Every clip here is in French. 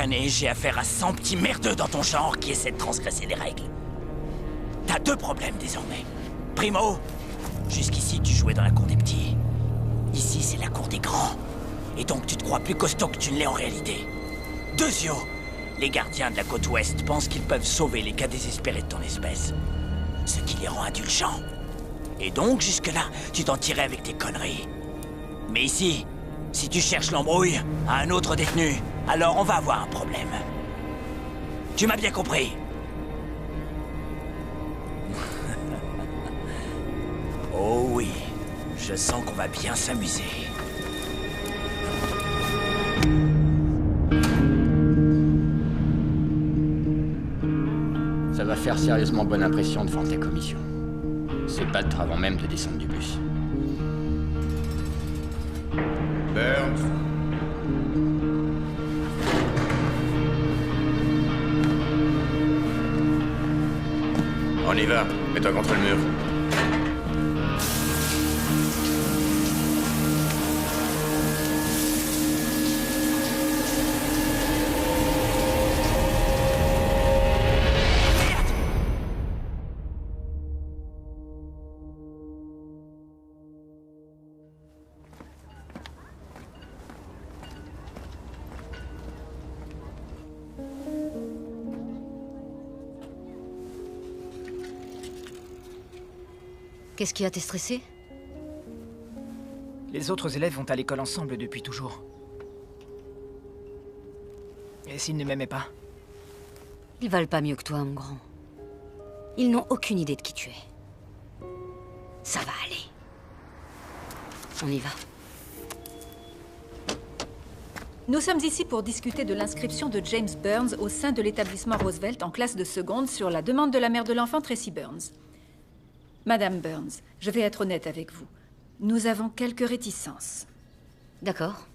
années, j'ai affaire à 100 petits merdeux dans ton genre qui essaient de transgresser les règles. T'as 2 problèmes désormais. Primo, jusqu'ici tu jouais dans la cour des petits. Ici c'est la cour des grands. Et donc tu te crois plus costaud que tu ne l'es en réalité. Deuxio, les gardiens de la côte ouest pensent qu'ils peuvent sauver les cas désespérés de ton espèce. Ce qui les rend indulgents. Et donc jusque-là, tu t'en tirais avec tes conneries. Mais ici, si tu cherches l'embrouille à un autre détenu, alors on va avoir un problème. Tu m'as bien compris? Oh oui, je sens qu'on va bien s'amuser. Ça va faire sérieusement bonne impression de vendre ta commission. Se battre avant même de descendre du bus. Burns. On y va. Mets-toi contre le mur. Qu'est-ce qui a t'est stressé? Les autres élèves vont à l'école ensemble depuis toujours. Et s'ils ne m'aimaient pas? Ils valent pas mieux que toi, mon grand. Ils n'ont aucune idée de qui tu es. Ça va aller. On y va. Nous sommes ici pour discuter de l'inscription de James Burns au sein de l'établissement Roosevelt en classe de seconde sur la demande de la mère de l'enfant, Tracy Burns. Madame Burns, je vais être honnête avec vous. Nous avons quelques réticences. D'accord.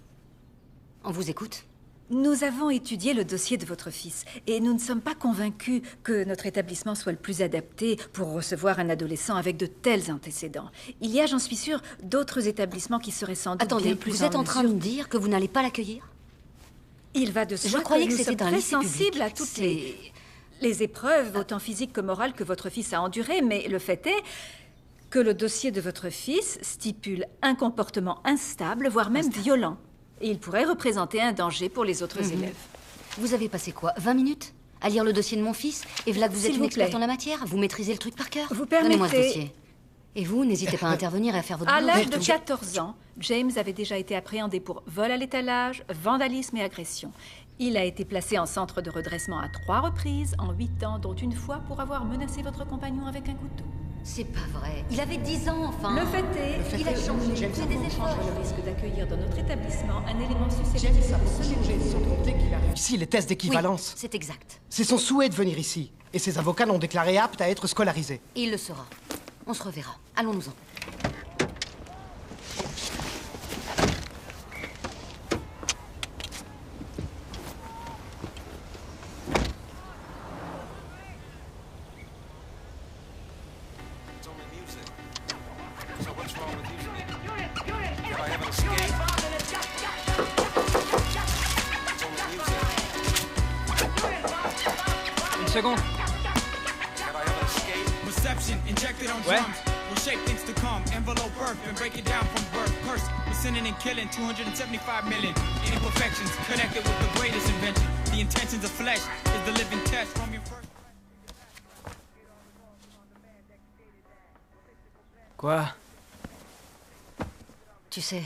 On vous écoute. Nous avons étudié le dossier de votre fils et nous ne sommes pas convaincus que notre établissement soit le plus adapté pour recevoir un adolescent avec de tels antécédents. Il y a, j'en suis sûre, d'autres établissements qui seraient sans doute Attendez, bien plus vous êtes en train de me dire que vous n'allez pas l'accueillir? Il va de soi Je croyais que que nous c'était sommes un très lycée public. sensibles à toutes les épreuves, autant physiques que morales, que votre fils a endurées, mais le fait est que le dossier de votre fils stipule un comportement instable, voire même violent. Et il pourrait représenter un danger pour les autres élèves. Vous avez passé quoi, 20 minutes à lire le dossier de mon fils? Et voilà que vous êtes S'il une vous experte plaît. en la matière? Vous maîtrisez le truc par cœur? Vous Donnez-moi ce permettez- dossier. Et vous, n'hésitez pas à intervenir et à faire votre À boulot. l'âge de 14 ans, James avait déjà été appréhendé pour vol à l'étalage, vandalisme et agression. Il a été placé en centre de redressement à 3 reprises en 8 ans, dont une fois pour avoir menacé votre compagnon avec un couteau. C'est pas vrai. Il avait 10 ans, enfin. Le fait est Il a changé. James Fait des efforts. prendre le risque d'accueillir dans notre établissement un élément susceptible de semer Ici, les tests d'équivalence. Oui, c'est exact. C'est son souhait de venir ici. Et ses avocats l'ont déclaré apte à être scolarisé. Et il le sera. On se reverra. Allons-nous-en. Une seconde. Perception injected on Ouais. drums will shape things to come. Envelope birth and break it down from birth. Curse, we're sinning and killing 275 million. Imperfections connected with the greatest invention. The intentions of flesh is the living test from your first. Quoi? Tu sais,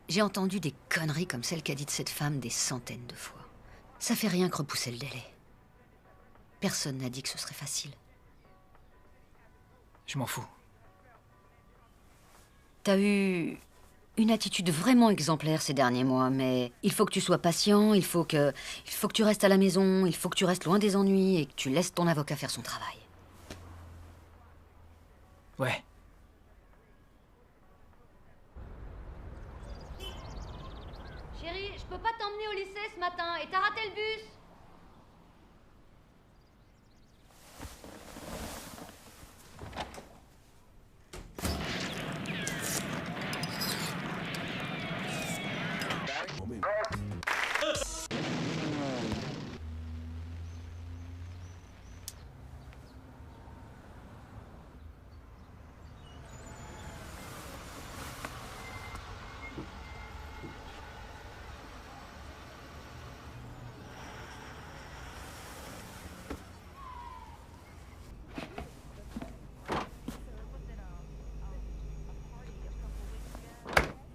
j'ai entendu des conneries comme celles qu'a dites cette femme des centaines de fois. Ça fait rien que repousser le délai. Personne n'a dit que ce serait facile. Je m'en fous. T'as eu une attitude vraiment exemplaire ces derniers mois, mais il faut que tu sois patient, il faut que tu restes à la maison, il faut que tu restes loin des ennuis et que tu laisses ton avocat faire son travail. Ouais. Chérie, je peux pas t'emmener au lycée ce matin et t'as raté le bus.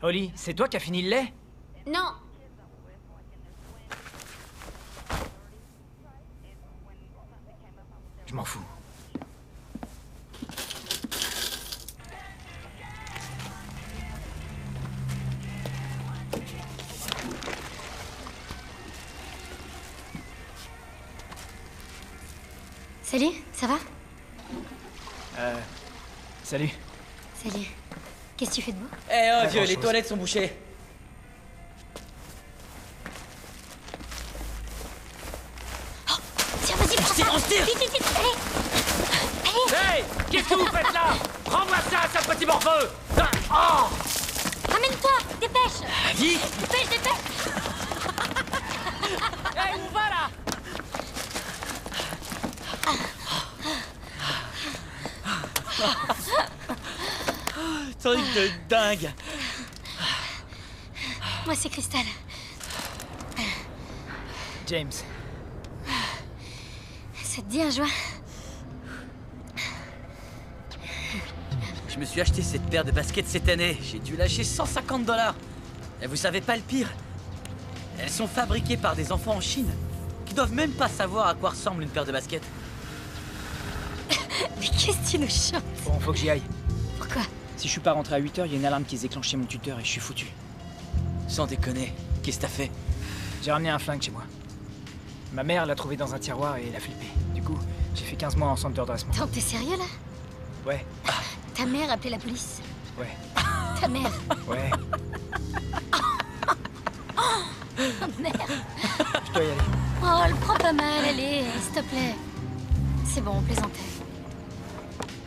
Holly, c'est toi qui as fini le lait? Non. Je m'en fous. Salut, ça va? Salut. Salut. Qu'est-ce que tu fais de beau? Eh oh Pas Dieu, les grand-chose. toilettes sont bouchées. Tiens, vas-y, prends ça. on se tire. Vite, vite, vite, allez. Hey! Qu'est-ce que vous faites là? Rends-moi ça, sale petit morveux! Oh! Ramène-toi, dépêche. Vite! Dépêche, dépêche. Hey, où va là? Truc de dingue. Moi, c'est Crystal. James. Ça te dit un joint? Je me suis acheté cette paire de baskets cette année. J'ai dû lâcher 150 $. Et vous savez pas le pire? Elles sont fabriquées par des enfants en Chine qui doivent même pas savoir à quoi ressemble une paire de baskets. Mais qu'est-ce que tu nous chantes? Bon, faut que j'y aille. Pourquoi? Si je suis pas rentré à 8h, il y a une alarme qui se déclenche chez mon tuteur et je suis foutu. Sans déconner, qu'est-ce que t'as fait? J'ai ramené un flingue chez moi. Ma mère l'a trouvé dans un tiroir et elle a flippé. Du coup, j'ai fait 15 mois en centre de redressement. Attends, t'es sérieux là? Ouais, Ta mère a appelé la police. ouais, Ta mère. ouais. Oh merde. Je dois y aller. Oh, elle prend pas mal, allez, s'il te plaît. C'est bon, on plaisantait.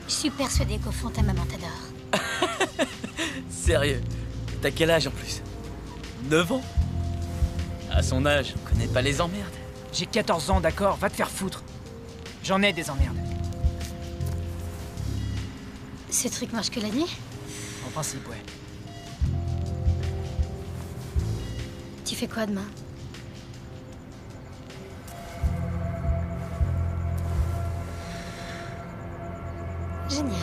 Je suis persuadée qu'au fond, ta maman t'adore. Sérieux? T'as quel âge en plus? 9 ans? À son âge, on connaît pas les emmerdes. J'ai 14 ans, d'accord, va te faire foutre. J'en ai des emmerdes. Ce truc marche que la nuit? En principe, ouais. Tu fais quoi demain? Génial.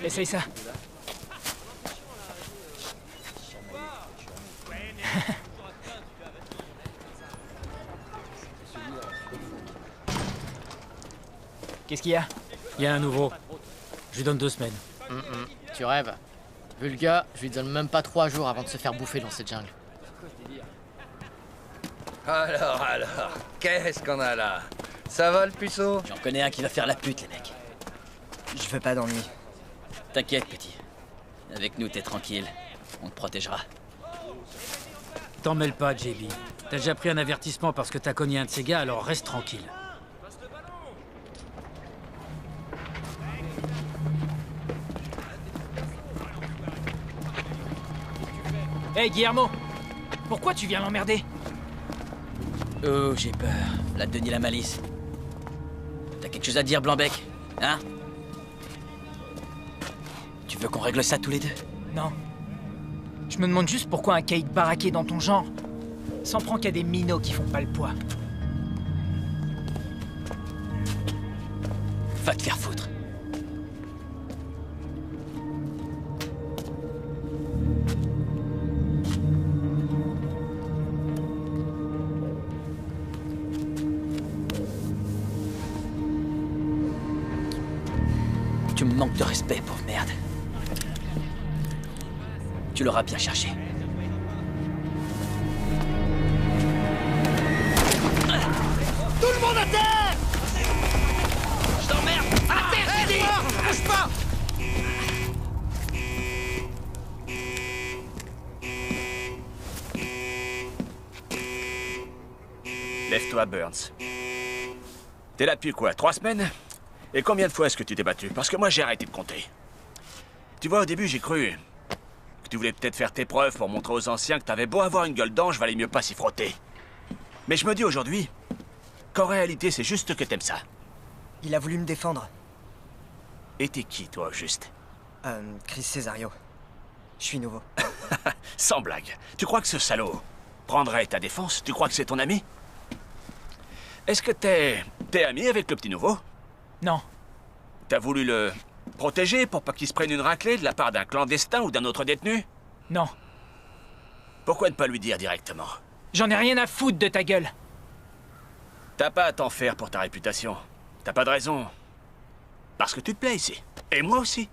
Essaye ça. Qu'est-ce qu'il y a? Il y a un nouveau. Je lui donne 2 semaines. Tu rêves. Vu le gars, je lui donne même pas 3 jours avant de se faire bouffer dans cette jungle. Alors, qu'est-ce qu'on a là? Ça va le puceau? J'en connais un qui va faire la pute, les mecs. Je veux pas d'ennui. T'inquiète, petit. Avec nous, t'es tranquille. On te protégera. T'en mêle pas, JB. T'as déjà pris un avertissement parce que t'as cogné un de ces gars, alors reste tranquille. Hey, Guillermo! Pourquoi tu viens l'emmerder? Oh, j'ai peur. La Denis la malice. T'as quelque chose à dire, Blanc-Bec? Hein? Tu veux qu'on règle ça tous les deux? Non. Je me demande juste pourquoi un caïd baraqué dans ton genre s'en prend qu'à des minots qui font pas le poids. Va te faire foutre. Tu me manques de respect, pauvre merde. Tu l'auras bien cherché. Tout le monde à terre! Je t'emmerde! À terre, j'ai dit! Bouge pas! Lève-toi, Burns. T'es là depuis quoi, 3 semaines? Et combien de fois est-ce que tu t'es battu? Parce que moi, j'ai arrêté de compter. Tu vois, au début, j'ai cru que tu voulais peut-être faire tes preuves pour montrer aux anciens que t'avais beau avoir une gueule d'ange, valait mieux pas s'y frotter. Mais je me dis aujourd'hui qu'en réalité, c'est juste que t'aimes ça. Il a voulu me défendre. Et t'es qui, toi, au juste? Chris Cesario. Je suis nouveau. Sans blague. Tu crois que ce salaud prendrait ta défense? Tu crois que c'est ton ami? Est-ce que t'es ami avec le petit nouveau? Non. T'as voulu le protéger pour pas qu'il se prenne une raclée de la part d'un clandestin ou d'un autre détenu? Non. Pourquoi ne pas lui dire directement? J'en ai rien à foutre de ta gueule. T'as pas à t'en faire pour ta réputation. T'as pas de raison. Parce que tu te plais ici. Et moi aussi.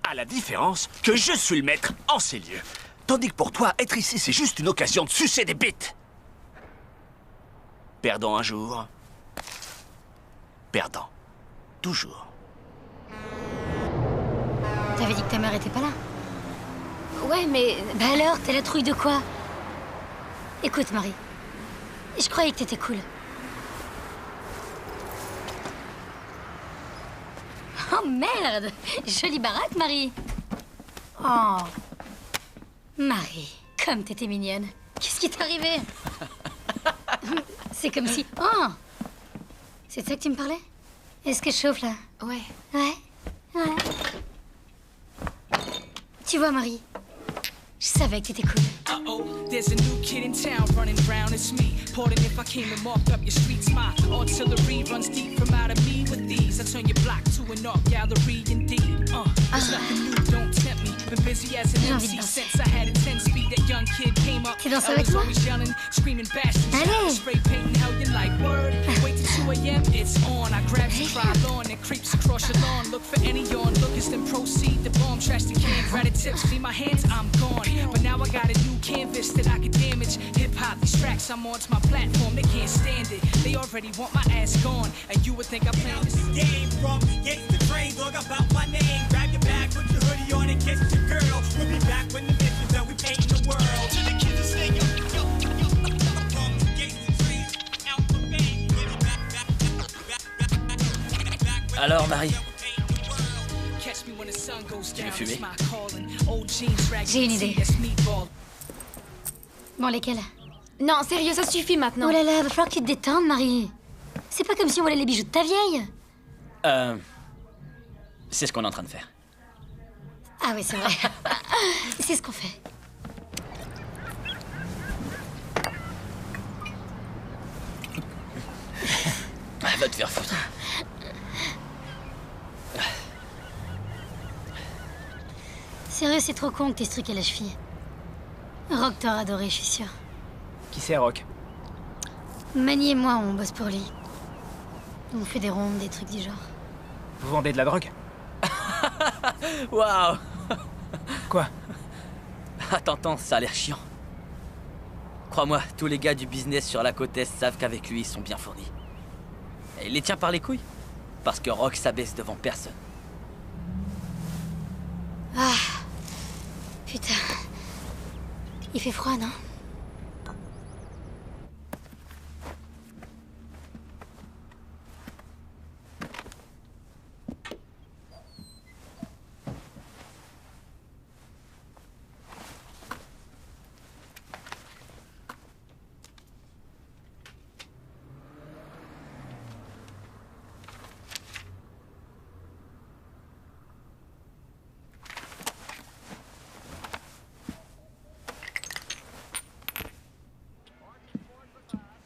À la différence que je suis le maître en ces lieux. Tandis que pour toi, être ici, c'est juste une occasion de sucer des bites. Perdant un jour. Perdant. Toujours. T'avais dit que ta mère était pas là. Ouais, mais... Bah alors, t'es la trouille de quoi? Écoute, Marie. Je croyais que t'étais cool. Oh merde! Jolie baraque, Marie. Oh. Marie, comme t'étais mignonne. Qu'est-ce qui t'est arrivé? C'est comme si... Oh! C'est de ça que tu me parlais? Est-ce que je chauffe, là? Ouais. Ouais? Ouais. Tu vois, Marie, je savais que t'étais cool. Uh-oh, there's a new kid in town running round, it's me. Pardon if I came and marked up your streets. My artillery runs deep from out of me with these. I turn your block to an art gallery indeed. There's nothing new, don't tempt me. Been busy as an MC since I had a 10-speed. That young kid came up. Tu danses I avec was moi? always yelling, screaming, bashing, Allez. spray painting, how you like word. Wait till 2 a.m., it's on. I grab your try on and creeps across your lawn. Look for any onlookers, then proceed to bomb, trash the can, grab the tips, clean my hands, I'm gone. But now I got a new canvas that I can damage. Hip-hop, these tracks I'm onto my platform, they can't stand it. They already want my ass gone, and you would think I'm playing this game from gates to train, dog about my name. Grab your bag, put your hoodie on and kiss your girl. We'll be back when the mission's done, we painting the world. To the kids that say yo, yo, yo, from gates to trees, out the bay. Alors, Marie, tu veux fumer? J'ai une idée. Bon, lesquels? Non, sérieux, ça suffit maintenant. Oh là là, va falloir que tu te détendes, Marie. C'est pas comme si on volait les bijoux de ta vieille. C'est ce qu'on est en train de faire. Ah oui, c'est vrai. C'est ce qu'on fait. Va te faire foutre. Sérieux, c'est trop con que t'aies ce truc à la cheville. Rock t'aurait adoré, je suis sûre. Qui c'est, Rock? Manny et moi, on bosse pour lui. On fait des rondes, des trucs du genre. Vous vendez de la drogue? Waouh! Quoi? Attends, ça a l'air chiant. Crois-moi, tous les gars du business sur la côte Est savent qu'avec lui, ils sont bien fournis. Et il les tient par les couilles. Parce que Rock s'abaisse devant personne. Ah. Putain. Il fait froid, non?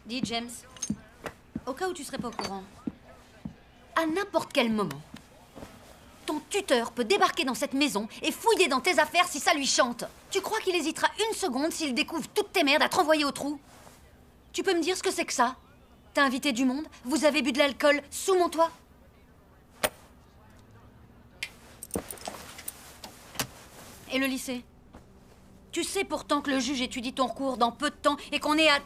Dis, James, au cas où tu serais pas au courant, à n'importe quel moment, ton tuteur peut débarquer dans cette maison et fouiller dans tes affaires si ça lui chante. Tu crois qu'il hésitera une seconde s'il découvre toutes tes merdes à te renvoyer au trou? Tu peux me dire ce que c'est que ça? T'as invité du monde? Vous avez bu de l'alcool sous mon toit? Et le lycée? Tu sais pourtant que le juge étudie ton recours dans peu de temps et qu'on est à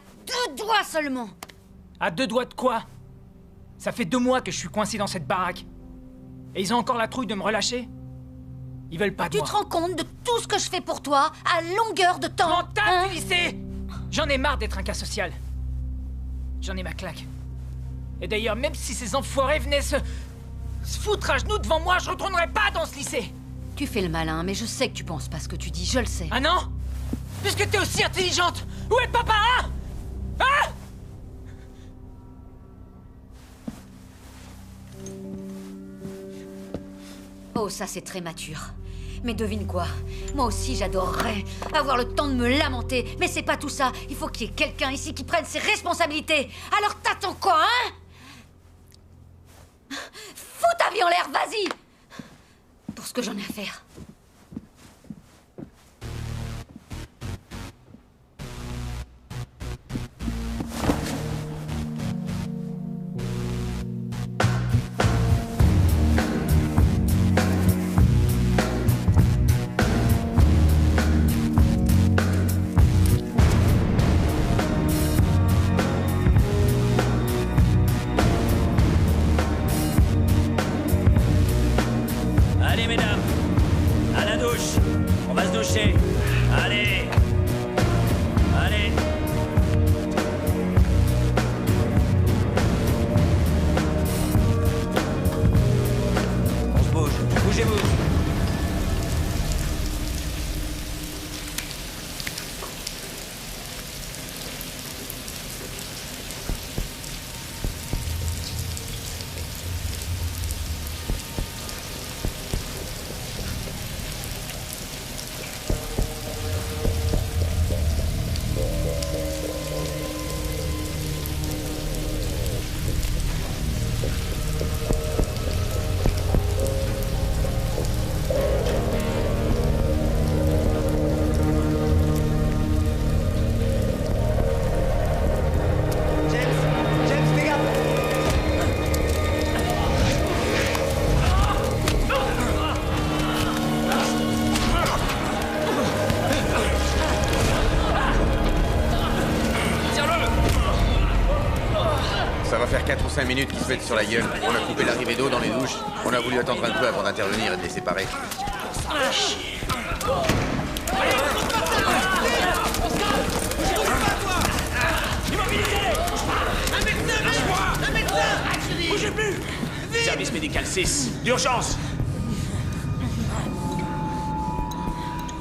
2 doigts seulement. À 2 doigts de quoi? Ça fait 2 mois que je suis coincé dans cette baraque. Et ils ont encore la trouille de me relâcher? Ils veulent pas de Tu moi. te rends compte de tout ce que je fais pour toi à longueur de temps? M'en tape du lycée! J'en ai marre d'être un cas social. J'en ai ma claque. Et d'ailleurs, même si ces enfoirés venaient se foutre à genoux devant moi, je retournerai pas dans ce lycée! Tu fais le malin, mais je sais que tu penses pas ce que tu dis, je le sais. Ah non? Puisque t'es aussi intelligente! Où est papa, hein? Hein? Oh, ça c'est très mature. Mais devine quoi? Moi aussi j'adorerais avoir le temps de me lamenter. Mais c'est pas tout ça. Il faut qu'il y ait quelqu'un ici qui prenne ses responsabilités. Alors t'attends quoi, hein? Fous ta vie en l'air, vas-y! Pour ce que j'en ai à faire. Allez, mesdames, à la douche. On va se doucher. Allez. Allez. On se bouge. Bougez-vous. Ça va faire 4 ou 5 minutes qu'ils se mettent sur la gueule. On a coupé l'arrivée d'eau dans les douches. On a voulu attendre un peu avant d'intervenir et de les séparer. Bougez plus. Service médical 6. D'urgence.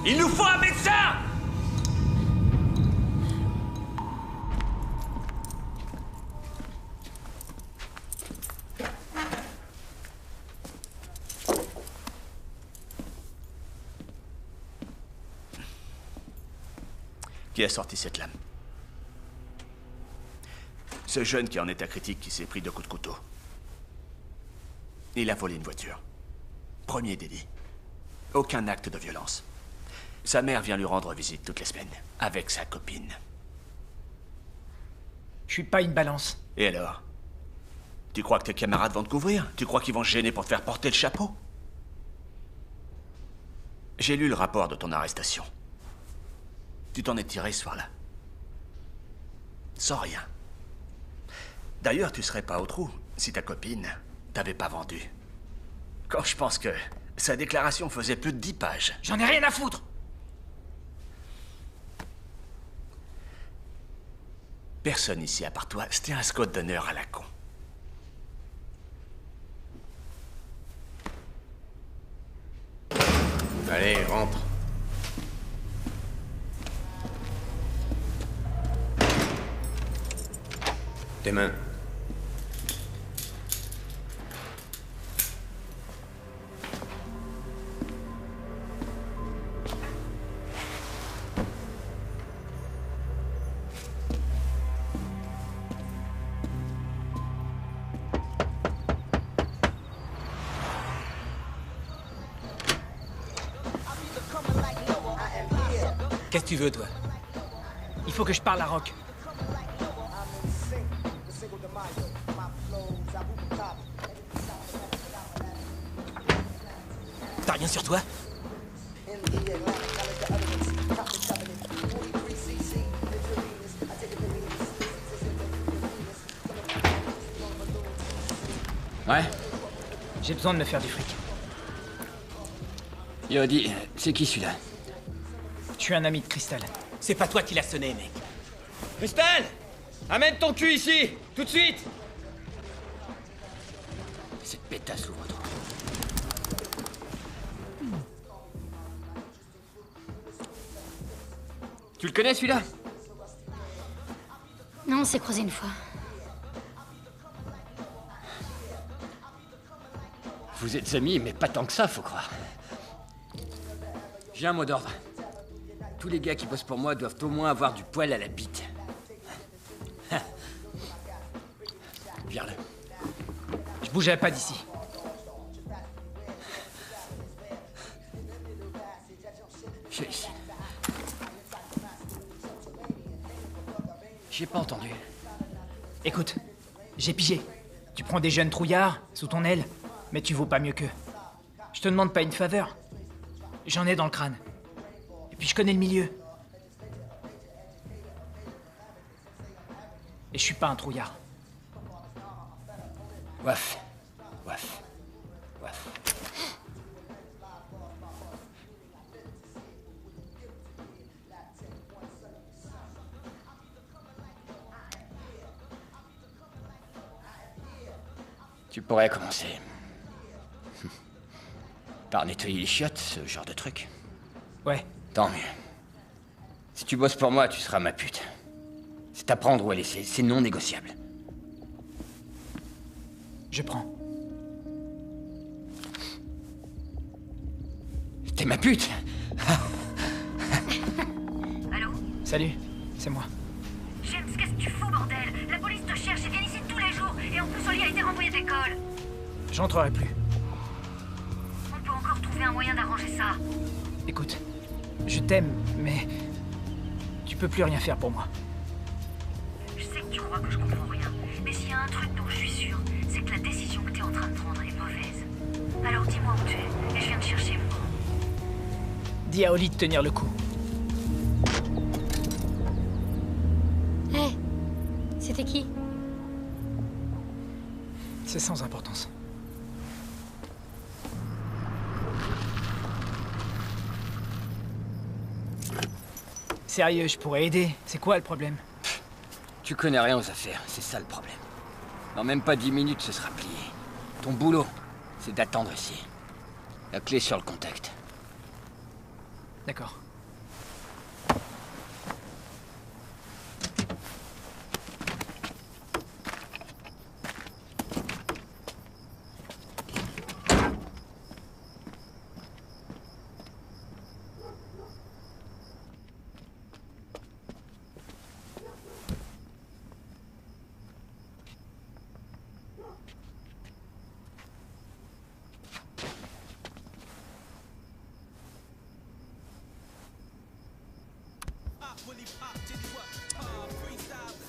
Il nous faut un médecin. Qui a sorti cette lame? Ce jeune qui est en état critique qui s'est pris 2 coups de couteau. Il a volé une voiture. Premier délit. Aucun acte de violence. Sa mère vient lui rendre visite toutes les semaines, avec sa copine. Je suis pas une balance. Et alors? Tu crois que tes camarades vont te couvrir? Tu crois qu'ils vont se gêner pour te faire porter le chapeau? J'ai lu le rapport de ton arrestation. Tu t'en es tiré ce soir-là. Sans rien. D'ailleurs, tu serais pas au trou si ta copine t'avait pas vendu. Quand je pense que sa déclaration faisait plus de 10 pages. J'en ai rien à foutre. Personne ici, à part toi, c'était un scout d'honneur à la con. Allez, rentre. Tes mains. Qu'est-ce que tu veux, toi? Il faut que je parle à Rock. T'as rien sur toi? Ouais? J'ai besoin de me faire du fric. Yo, dis, c'est qui celui-là? Je suis un ami de Crystal. C'est pas toi qui l'as sonné, mec. Crystal! Amène ton cul ici! Tout de suite! Cette pétasse ouvre-toi. Tu le connais celui-là? Non, on s'est croisés une fois. Vous êtes amis, mais pas tant que ça, faut croire. J'ai un mot d'ordre. Tous les gars qui bossent pour moi doivent au moins avoir du poil à la bite. Vire-le. Je bougerai pas d'ici. J'ai ici. J'ai pas entendu. Écoute, j'ai pigé. Tu prends des jeunes trouillards sous ton aile, mais tu vaux pas mieux qu'eux. Je te demande pas une faveur. J'en ai dans le crâne. Et puis je connais le milieu. Et je suis pas un trouillard. Waf. Waf. Waf. Tu pourrais commencer par nettoyer les chiottes, ce genre de truc. Ouais. Tant mieux. Si tu bosses pour moi, tu seras ma pute. C'est à prendre ou à laisser, c'est non négociable. Je prends. T'es ma pute. Allô? Salut, c'est moi. James, qu'est-ce que tu fous, bordel? La police te cherche et vient ici tous les jours. Et en plus, Oli a été renvoyé de l'école. J'entrerai plus. On peut encore trouver un moyen d'arranger ça. Écoute, je t'aime, mais tu peux plus rien faire pour moi. Je sais que tu crois que je comprends rien. Mais s'il y a un truc dont je suis sûre, c'est que la décision que t'es en train de prendre est mauvaise. Alors dis-moi où tu es, et je viens te chercher, moi. Dis à Oli de tenir le coup. Hé, c'était qui? C'est sans importance. Sérieux, je pourrais aider. C'est quoi le problème? Tu connais rien aux affaires, c'est ça le problème. Dans même pas 10 minutes, ce sera plié. Ton boulot, c'est d'attendre ici. La clé sur le contact. D'accord.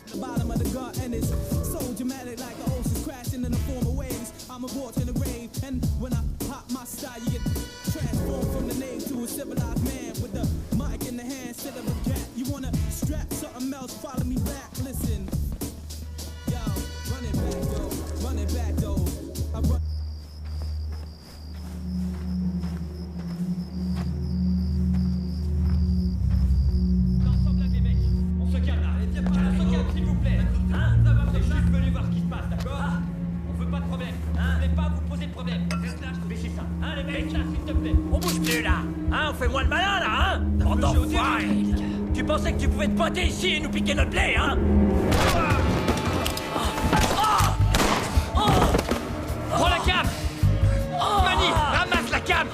The bottom of the gut and it's so dramatic like the oceans crashing in the form of waves. I'm a board to the rave and when I pop my style you get transformed from the name to a civilized man with the mic in the hand instead of a cat. You wanna strap something else, follow me back, listen. Yo, run it back though, run it back though. I run On bouge plus là, hein? On fait moins le malin là, hein? Bande d'enfoirés! Tu pensais que tu pouvais te pointer ici et nous piquer notre blé, hein? Prends la cam! Manny, ramasse la cam!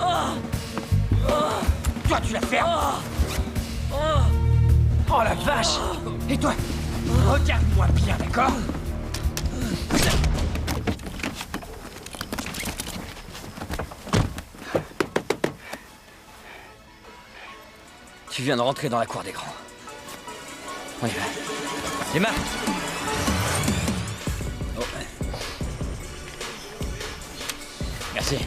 Toi, tu la fermes! Oh la vache! Et toi, regarde-moi bien, d'accord? Tu viens de rentrer dans la cour des grands. On y va. Démarre. Oh. Merci.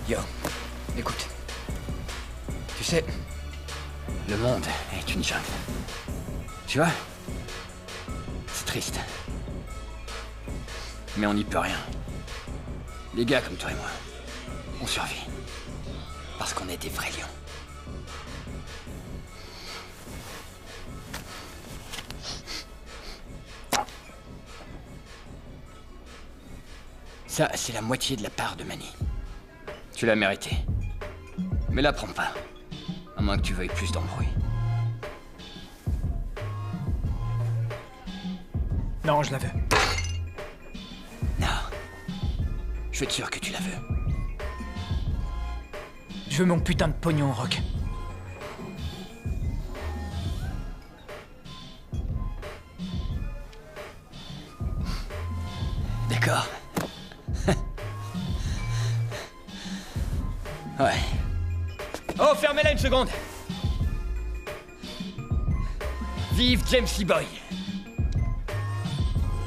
Yo, écoute. Tu sais, le monde est une jungle. Tu vois? C'est triste. Mais on n'y peut rien. Les gars comme toi et moi, on survit. Parce qu'on est des vrais lions. Ça, c'est la moitié de la part de Manny. Tu l'as mérité. Mais la prends pas. À moins que tu veuilles plus d'embrouille. Non, je la veux. Non. Je veux être sûr que tu la veux. Je veux mon putain de pognon, Rock. D'accord. Ouais. Oh, fermez-la une seconde. Vive James Lee Boy.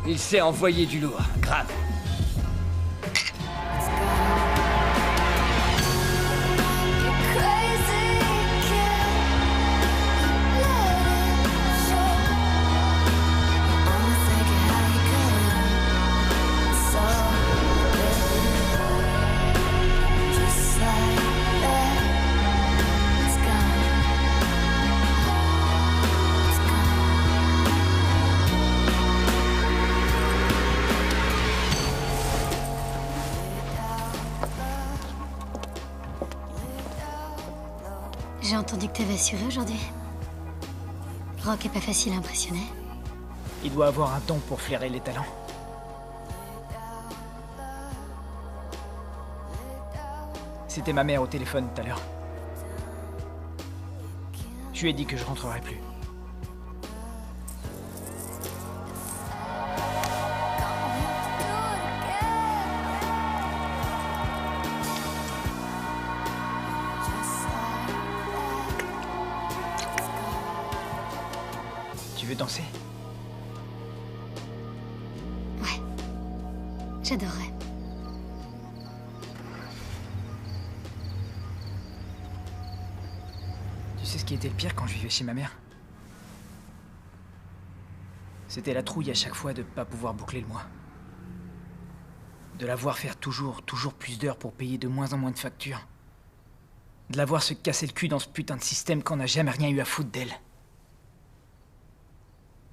Il sait envoyer du lourd, grave. J'ai entendu que t'avais assuré aujourd'hui. Rock est pas facile à impressionner. Il doit avoir un don pour flairer les talents. C'était ma mère au téléphone tout à l'heure. Je lui ai dit que je rentrerai plus. Tu veux danser? Ouais. J'adorerais. Tu sais ce qui était le pire quand je vivais chez ma mère? C'était la trouille à chaque fois de pas pouvoir boucler le mois. De la voir faire toujours plus d'heures pour payer de moins en moins de factures. De la voir se casser le cul dans ce putain de système qu'on n'a jamais rien eu à foutre d'elle.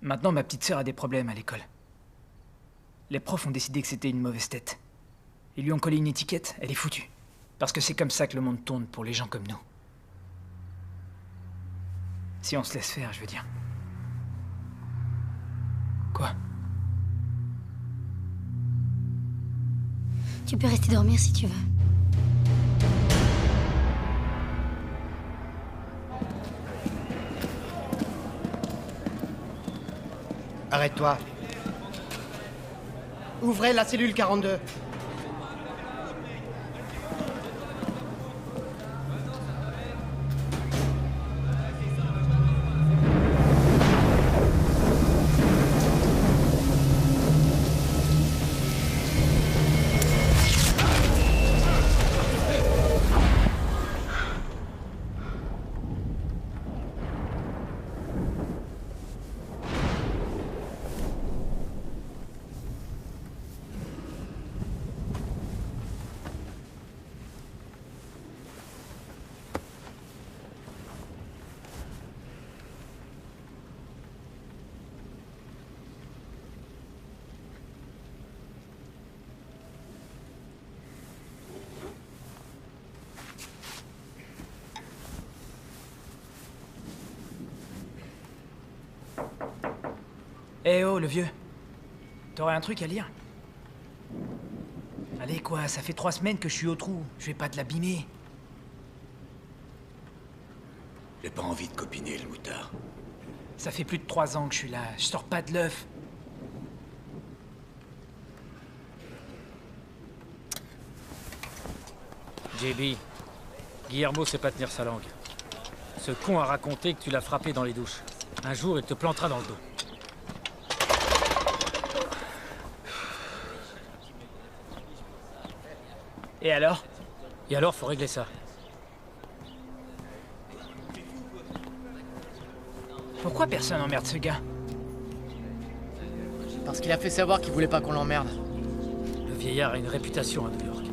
Maintenant, ma petite sœur a des problèmes à l'école. Les profs ont décidé que c'était une mauvaise tête. Ils lui ont collé une étiquette, elle est foutue. Parce que c'est comme ça que le monde tourne pour les gens comme nous. Si on se laisse faire, je veux dire. Quoi? Tu peux rester dormir si tu veux. Arrête-toi. Ouvrez la cellule 42. Eh oh, le vieux. T'aurais un truc à lire? Allez quoi, ça fait 3 semaines que je suis au trou. Je vais pas te l'abîmer. J'ai pas envie de copiner, le moutard. Ça fait plus de 3 ans que je suis là. Je sors pas de l'œuf. JB, Guillermo sait pas tenir sa langue. Ce con a raconté que tu l'as frappé dans les douches. Un jour, il te plantera dans le dos. Et alors? Et alors, faut régler ça. Pourquoi personne emmerde ce gars? Parce qu'il a fait savoir qu'il voulait pas qu'on l'emmerde. Le vieillard a une réputation à New York.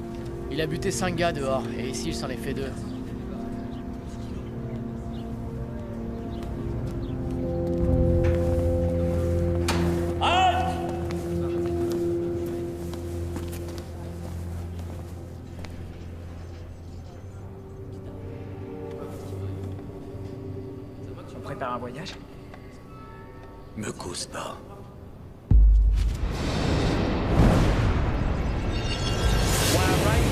Il a buté 5 gars dehors, et ici il s'en est fait 2. On prépare un voyage? Me cause pas. Why I write?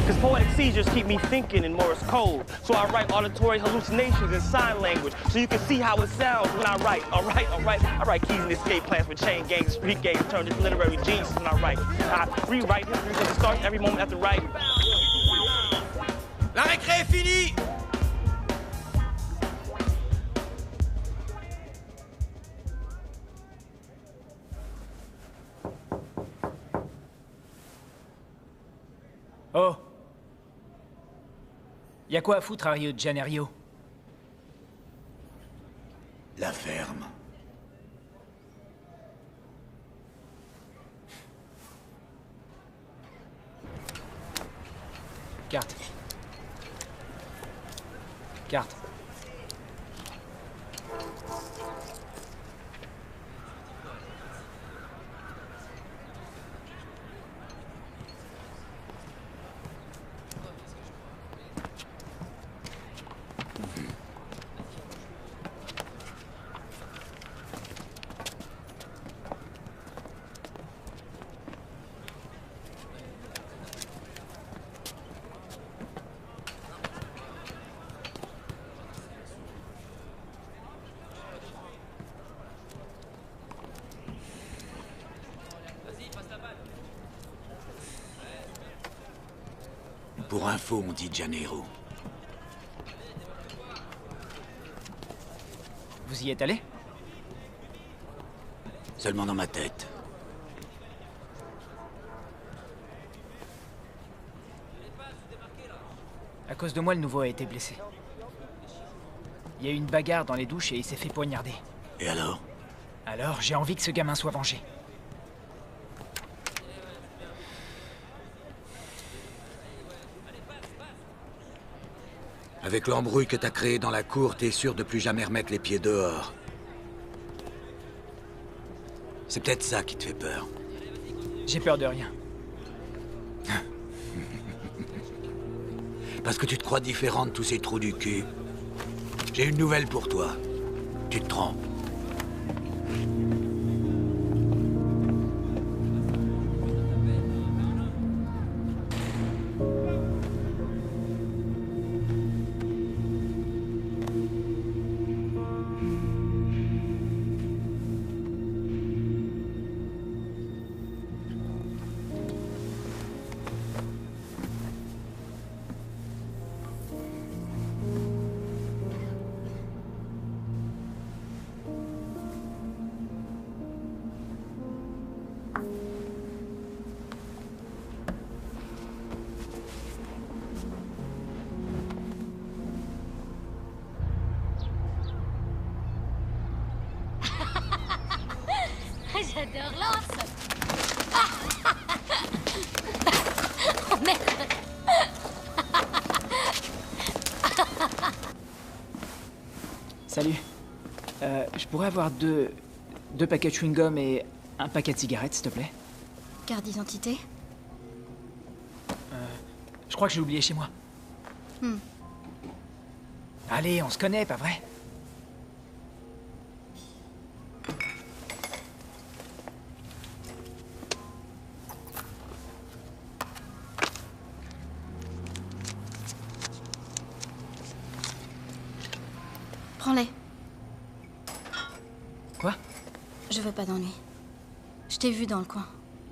Because poetic seizures keep me thinking in Morse code. So I write auditory hallucinations in sign language so you can see how it sounds when I write. Alright. I write keys and escape plans for chain gangs and street gangs turned into literary geniuses when I write. I rewrite history because it starts every moment after writing. La récré est finie! Oh! Y'a quoi à foutre à Rio de Janeiro? La ferme. Carte. Carte. Pour info, on dit Janeiro. Vous y êtes allé? Seulement dans ma tête. À cause de moi, le nouveau a été blessé. Il y a eu une bagarre dans les douches et il s'est fait poignarder. Et alors? Alors, j'ai envie que ce gamin soit vengé. Avec l'embrouille que t'as créée dans la cour, t'es sûr de plus jamais remettre les pieds dehors. C'est peut-être ça qui te fait peur. J'ai peur de rien. Parce que tu te crois différent de tous ces trous du cul. J'ai une nouvelle pour toi. Tu te trompes. J'adore Lance. Oh merde. Salut. Je pourrais avoir deux paquets de chewing-gum et un paquet de cigarettes, s'il te plaît? Carte d'identité? Je crois que j'ai oublié chez moi. Allez, on se connaît, pas vrai? Prends-les. Quoi? Je veux pas d'ennui. Je t'ai vu dans le coin.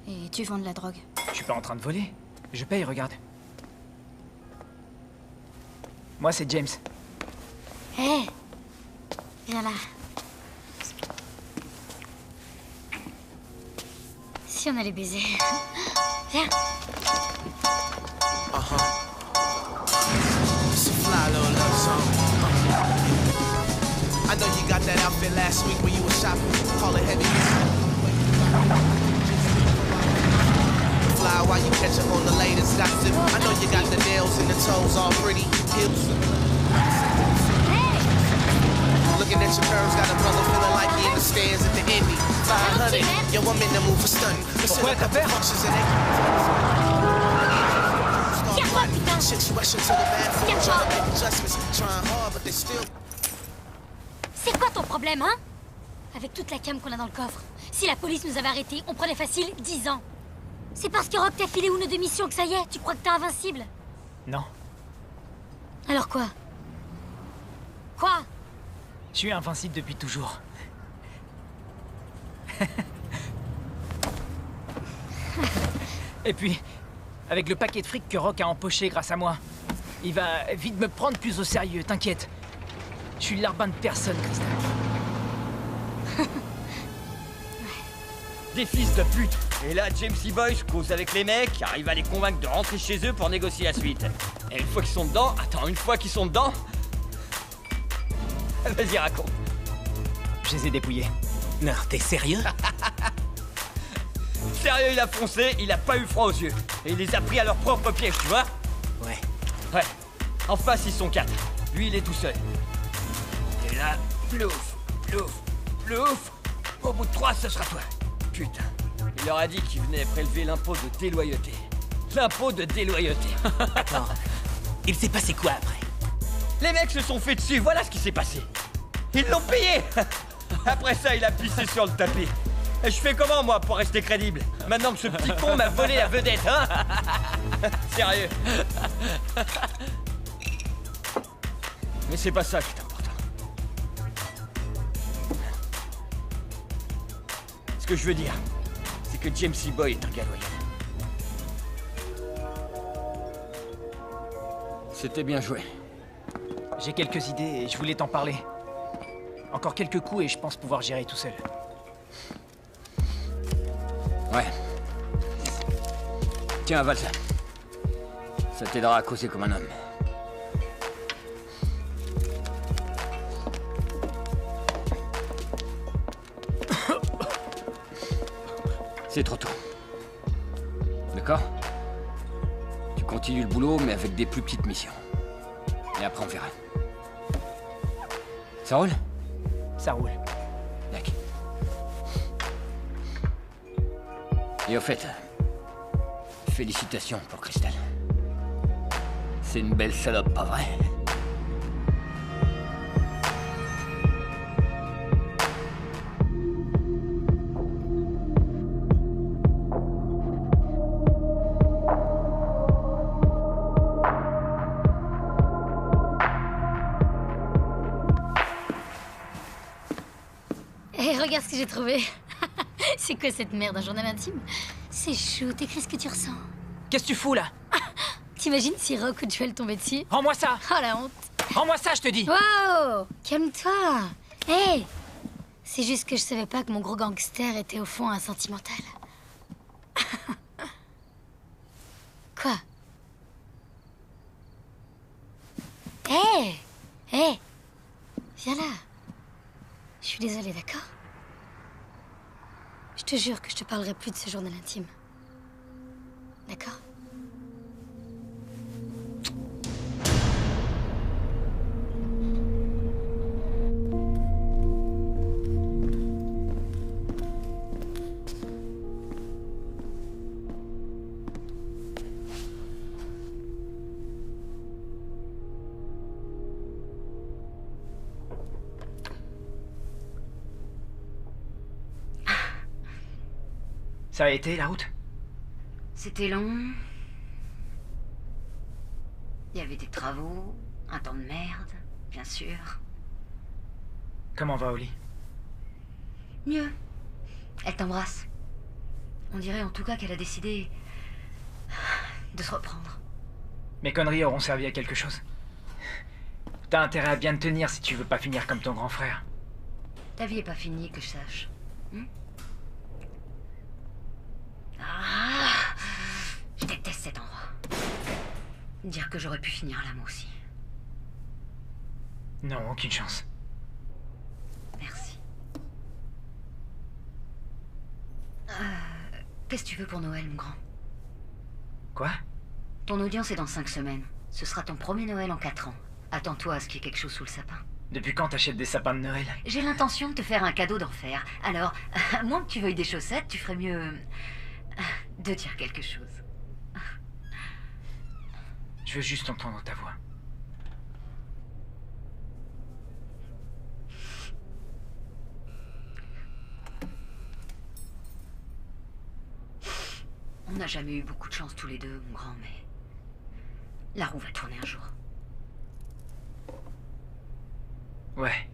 Et tu vends de la drogue. Je suis pas en train de voler. Je paye, regarde. Moi, c'est James. Hé! Viens là. Si on allait baiser. Viens. It's a fly little love song. I know you got that outfit last week when you were shopping. Call it heavy. Fly while you catch up on the latest gossip. I know you got the nails and the toes all pretty. Hips. Looking at your curves, got a brother feeling like he in the stands at the Indy. 500. Yo, I'm in the mood for stunning. Pourquoi t'as peur? C'est quoi ton problème, hein? Avec toute la cam qu'on a dans le coffre. Si la police nous avait arrêtés, on prenait facile 10 ans. C'est parce que Rock t'a filé une de mission que ça y est, tu crois que t'es invincible? Non. Alors quoi? Quoi? Je suis invincible depuis toujours. Et puis, avec le paquet de fric que Rock a empoché grâce à moi, il va vite me prendre plus au sérieux, t'inquiète. Je suis le larbin de personne, Crystal. Des fils de pute. Et là, James E. Boyce cause avec les mecs, arrive à les convaincre de rentrer chez eux pour négocier la suite. Et une fois qu'ils sont dedans... Attends, une fois qu'ils sont dedans... Vas-y, raconte. Je les ai dépouillés. Non, t'es sérieux? Sérieux, il a foncé, il a pas eu froid aux yeux. Et il les a pris à leur propre piège, tu vois? Ouais. Ouais. En face, ils sont 4. Lui, il est tout seul. Et là, plouf, plouf, plouf. Au bout de 3, ce sera toi. Putain. Il leur a dit qu'il venait prélever l'impôt de déloyauté. L'impôt de déloyauté. Attends. Il s'est passé quoi après? Les mecs se sont fait dessus, voilà ce qui s'est passé. Ils l'ont payé. Après ça, il a pissé sur le tapis. Et je fais comment, moi, pour rester crédible? Maintenant que ce petit con m'a volé la vedette, hein? Sérieux. Mais c'est pas ça qui est important. Ce que je veux dire, c'est que James E. Boy est un gars loyal. C'était bien joué. J'ai quelques idées et je voulais t'en parler. Encore quelques coups et je pense pouvoir gérer tout seul. Ouais. Tiens, avale ça. Ça t'aidera à causer comme un homme. C'est trop tôt. D'accord? Tu continues le boulot, mais avec des plus petites missions. Et après, on verra. Ça roule? Ça roule. D'accord. Et au fait, félicitations pour Crystal. C'est une belle salope, pas vrai? Et regarde ce que j'ai trouvé. C'est quoi cette merde, un journal intime? C'est chou, t'écris ce que tu ressens. Qu'est-ce que tu fous là? T'imagines si Rock ou Joel tombaient dessus? Rends-moi ça! Oh la honte! Rends-moi ça, je te dis! Wow! Calme-toi! Hé! C'est juste que je savais pas que mon gros gangster était au fond un sentimental. Quoi? Hé! Hé! Viens là! Je suis désolée, d'accord? Je te jure que je te parlerai plus de ce journal intime. D'accord? Ça a été, la route? C'était long. Il y avait des travaux, un temps de merde, bien sûr. Comment va Oli? Mieux. Elle t'embrasse. On dirait en tout cas qu'elle a décidé de se reprendre. Mes conneries auront servi à quelque chose. T'as intérêt à bien te tenir si tu veux pas finir comme ton grand frère. Ta vie est pas finie, que je sache. Ah, je déteste cet endroit. Dire que j'aurais pu finir là, moi aussi. Non, aucune chance. Merci. Qu'est-ce que tu veux pour Noël, mon grand? Quoi? Ton audience est dans 5 semaines. Ce sera ton premier Noël en 4 ans. Attends-toi à ce qu'il y ait quelque chose sous le sapin. Depuis quand t'achètes des sapins de Noël? J'ai l'intention de te faire un cadeau d'enfer. Alors, à moins que tu veuilles des chaussettes, tu ferais mieux de dire quelque chose. Je veux juste entendre ta voix. On n'a jamais eu beaucoup de chance tous les deux, mon grand, mais... la roue va tourner un jour. Ouais.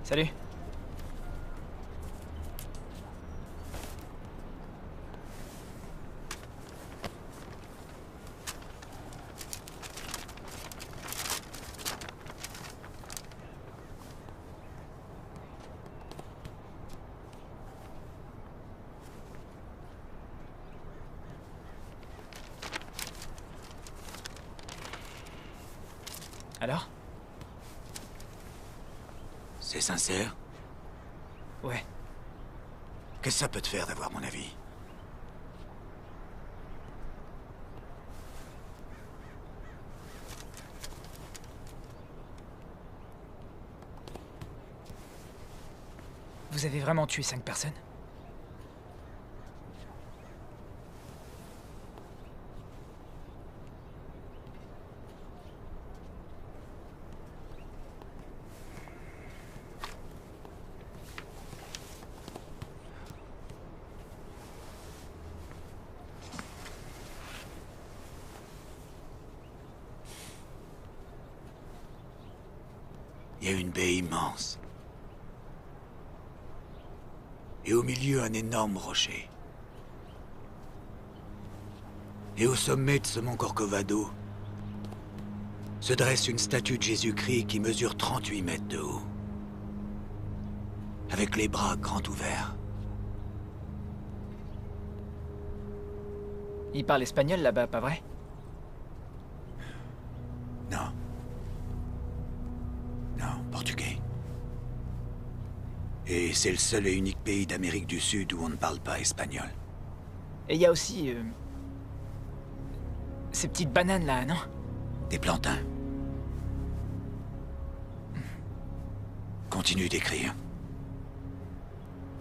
Salut. Alors? C'est sincère? Ouais. Qu'est-ce que ça peut te faire d'avoir mon avis? Vous avez vraiment tué 5 personnes? Il y a une baie immense. Et au milieu, un énorme rocher. Et au sommet de ce mont Corcovado se dresse une statue de Jésus-Christ qui mesure 38 mètres de haut. Avec les bras grands ouverts. Il parle espagnol là-bas, pas vrai? Non. Non, portugais. Et c'est le seul et unique pays d'Amérique du Sud où on ne parle pas espagnol. Et il y a aussi... ces petites bananes là, non? Des plantains. Continue d'écrire.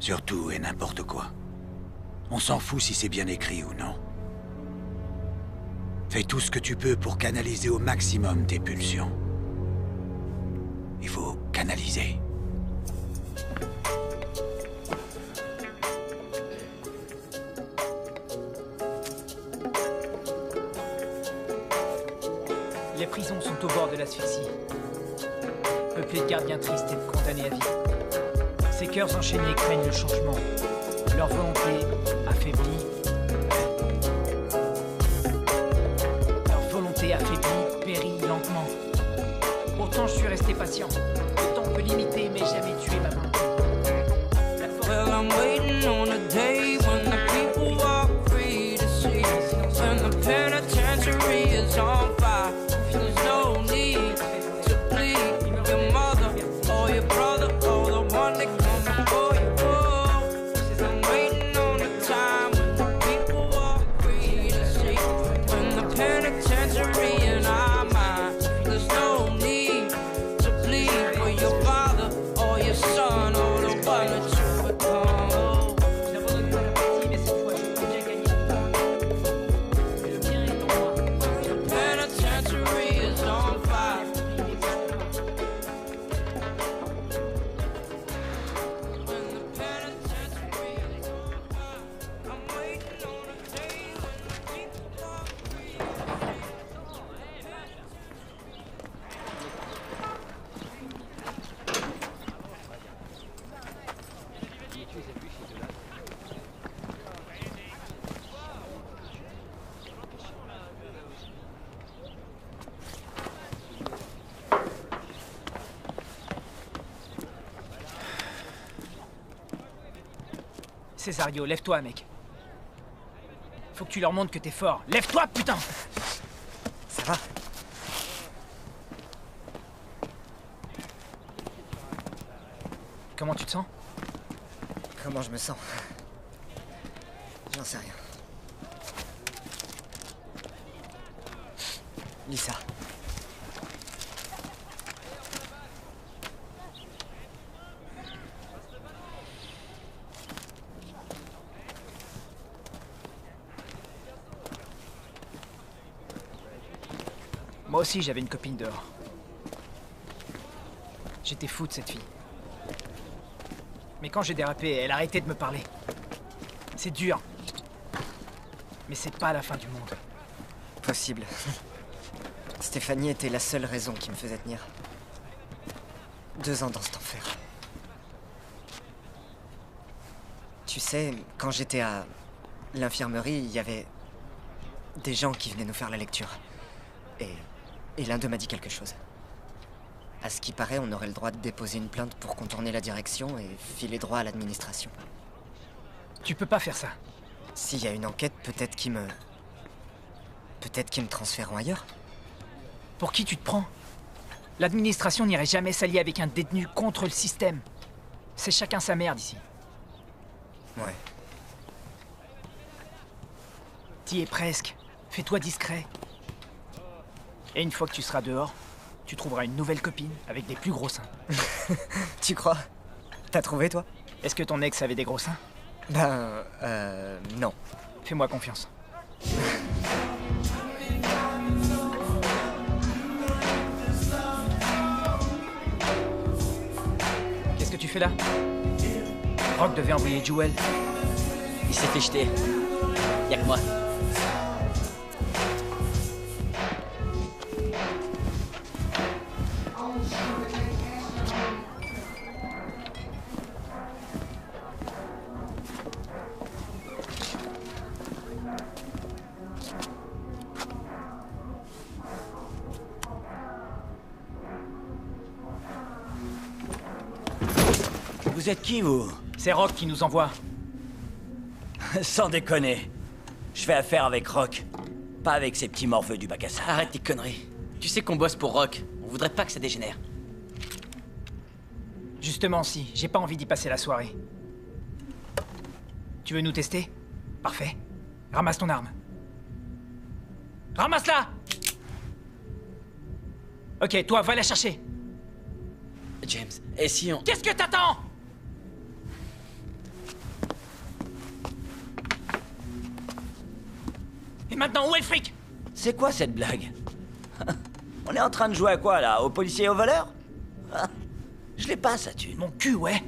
Surtout et n'importe quoi. On s'en fout si c'est bien écrit ou non. Fais tout ce que tu peux pour canaliser au maximum tes pulsions. Il faut canaliser. Les prisons sont au bord de l'asphyxie. Peuplées de gardiens tristes et de condamnés à vie. Ces cœurs enchaînés craignent le changement. Leur volonté affaiblie. Leur volonté affaiblie périt lentement. Autant je suis resté patient. Autant on peut limiter mais jamais tuer ma main. Well, I'm waiting on a day is on fire. There's no need to bleed your mother or your brother or the one that comes before you. I'm waiting on the time when the people walk free to see. When the penitentiary in our mind, there's no need to bleed for your father or your son or the one that you become. The penitentiary is on fire. When the penitentiary is on fire, I'm waiting on the day when the people walk free to Cesario, lève-toi, mec. Faut que tu leur montres que t'es fort. Lève-toi, putain! Ça va? Comment tu te sens? Comment je me sens? J'en sais rien. Lis ça. Moi aussi, j'avais une copine dehors. J'étais fou de cette fille. Mais quand j'ai dérapé, elle a arrêté de me parler. C'est dur. Mais c'est pas la fin du monde. Possible. Stéphanie était la seule raison qui me faisait tenir. 2 ans dans cet enfer. Tu sais, quand j'étais à l'infirmerie, il y avait des gens qui venaient nous faire la lecture. Et l'un d'eux m'a dit quelque chose. À ce qui paraît, on aurait le droit de déposer une plainte pour contourner la direction et filer droit à l'administration. Tu peux pas faire ça. S'il y a une enquête, peut-être qu'ils me transféreront ailleurs. Pour qui tu te prends? L'administration n'irait jamais s'allier avec un détenu contre le système. C'est chacun sa merde ici. Ouais. T'y es presque. Fais-toi discret. Et une fois que tu seras dehors, tu trouveras une nouvelle copine avec des plus gros seins. Tu crois? T'as trouvé, toi? Est-ce que ton ex avait des gros seins? Ben, non. Fais-moi confiance. Qu'est-ce que tu fais là? Rock devait envoyer Jewel. Il s'est fait jeter. Y'a que moi. Vous êtes qui, vous? C'est Rock qui nous envoie. Sans déconner. Je fais affaire avec Rock. Pas avec ces petits morveux du bac à sable. Arrête tes conneries. Tu sais qu'on bosse pour Rock. On voudrait pas que ça dégénère. Justement, si. J'ai pas envie d'y passer la soirée. Tu veux nous tester? Parfait. Ramasse ton arme. Ramasse-la! Ok, toi, va la chercher. James, et si on... Qu'est-ce que t'attends? Et maintenant, où est le fric? C'est quoi cette blague? On est en train de jouer à quoi, là? Aux policiers et aux voleurs? Je l'ai pas, sa thune. Mon cul, ouais.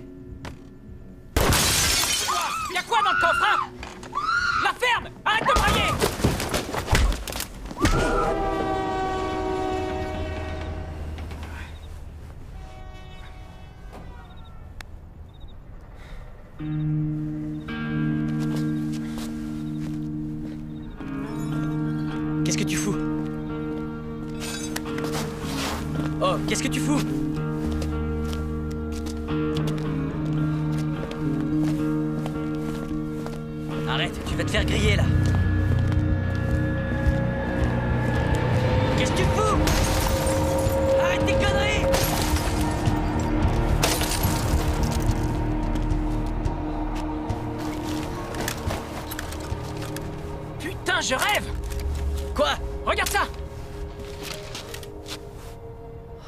Y'a quoi dans le coffre, hein? La ferme! Arrête de brailler! Qu'est-ce que tu fous? Oh, qu'est-ce que tu fous? Arrête, tu vas te faire griller là. je rêve! Quoi? Regarde ça!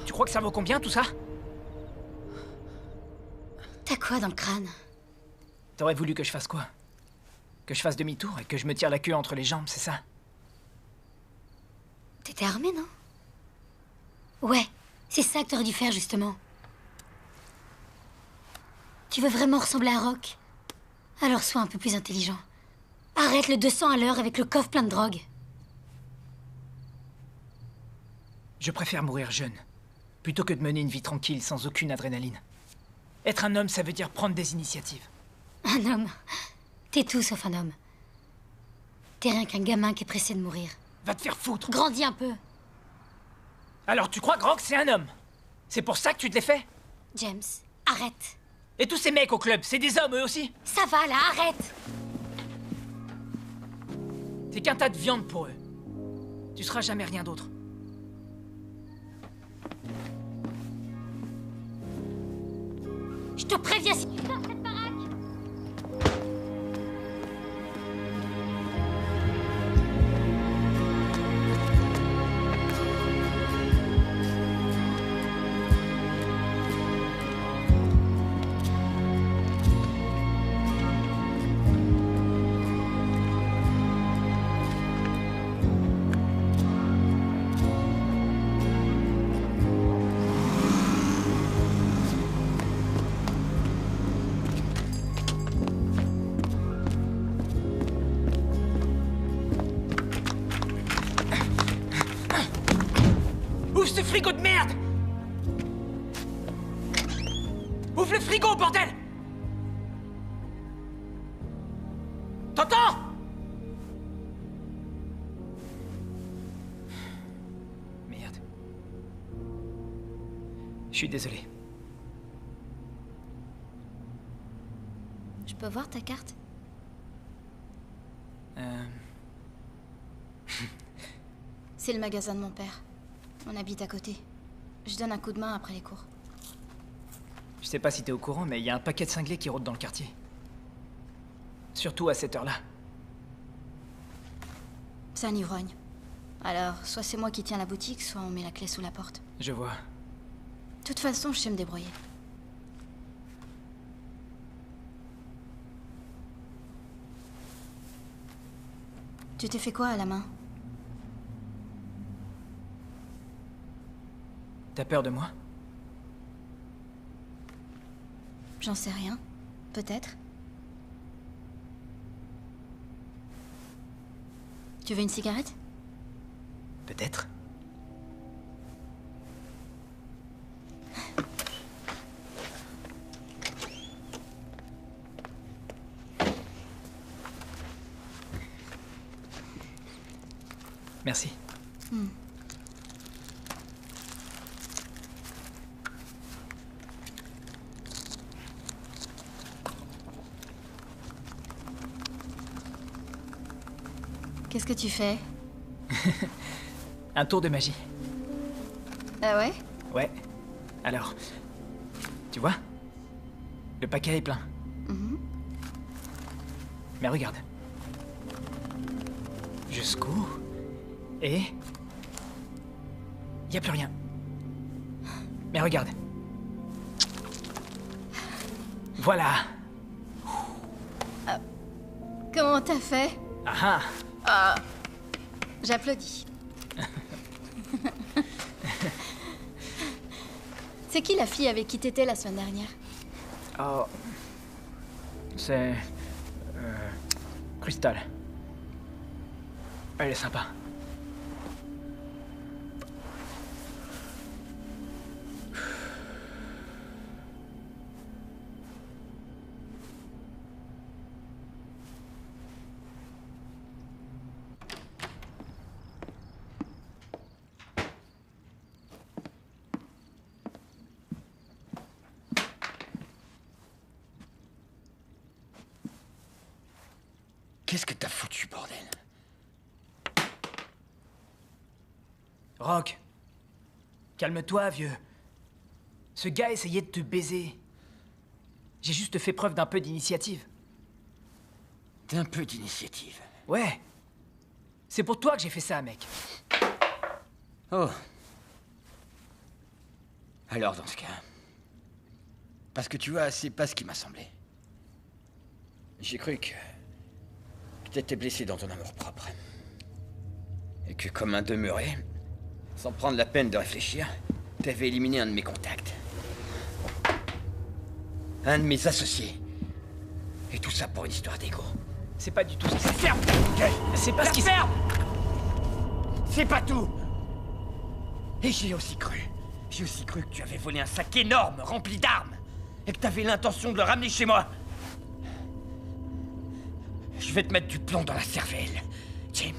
Tu crois que ça vaut combien, tout ça? T'as quoi dans le crâne? T'aurais voulu que je fasse quoi? Que je fasse demi-tour et que je me tire la queue entre les jambes, c'est ça? T'étais armé, non? Ouais, c'est ça que t'aurais dû faire, justement. Tu veux vraiment ressembler à Rock? Alors sois un peu plus intelligent. Arrête le 200 à l'heure avec le coffre plein de drogue. Je préfère mourir jeune, plutôt que de mener une vie tranquille sans aucune adrénaline. Être un homme, ça veut dire prendre des initiatives. Un homme? T'es tout sauf un homme. T'es rien qu'un gamin qui est pressé de mourir. Va te faire foutre! Grandis un peu. Alors tu crois que Rock, c'est un homme? C'est pour ça que tu te l'es fait? James, arrête. Et tous ces mecs au club, c'est des hommes eux aussi? Ça va là, arrête. T'es qu'un tas de viande pour eux. Tu seras jamais rien d'autre. Je te préviens si tu sors cette baraque. Ouvre ce frigo de merde! Ouvre le frigo, bordel! T'entends? Merde. Je suis désolé. Je peux voir ta carte? C'est le magasin de mon père. On habite à côté. Je donne un coup de main après les cours. Je sais pas si t'es au courant, mais il y a un paquet de cinglés qui rôde dans le quartier. Surtout à cette heure-là. C'est un ivrogne. Alors, soit c'est moi qui tiens la boutique, soit on met la clé sous la porte. Je vois. De toute façon, je sais me débrouiller. Tu t'es fait quoi à la main? T'as peur de moi? J'en sais rien. Peut-être. Tu veux une cigarette? Peut-être. Merci. Qu'est-ce que tu fais? Un tour de magie. Ah ouais? Ouais. Alors, tu vois? Le paquet est plein. Mhm. Mais regarde. Je secoue. Et... y a plus rien. Mais regarde. Voilà. Comment t'as fait? Ah ah. Ah, j'applaudis. C'est qui la fille avec qui t'étais la semaine dernière? Oh. C'est... Crystal. Elle est sympa. Qu'est-ce que t'as foutu, bordel? Rock. Calme-toi, vieux. Ce gars essayait de te baiser. J'ai juste fait preuve d'un peu d'initiative. D'un peu d'initiative? Ouais. C'est pour toi que j'ai fait ça, mec. Oh. Alors, dans ce cas... Parce que tu vois, c'est pas ce qui m'a semblé. J'ai cru que t'étais blessé dans ton amour-propre. Et que, comme un demeuré, sans prendre la peine de réfléchir, t'avais éliminé un de mes contacts. Un de mes associés. Et tout ça pour une histoire d'ego. C'est pas du tout ce qui s'est fait. Ferme! C'est pas ce qui s'est... Ferme! C'est pas tout! Et j'ai aussi cru que tu avais volé un sac énorme rempli d'armes et que t'avais l'intention de le ramener chez moi. Je vais te mettre du plomb dans la cervelle, James.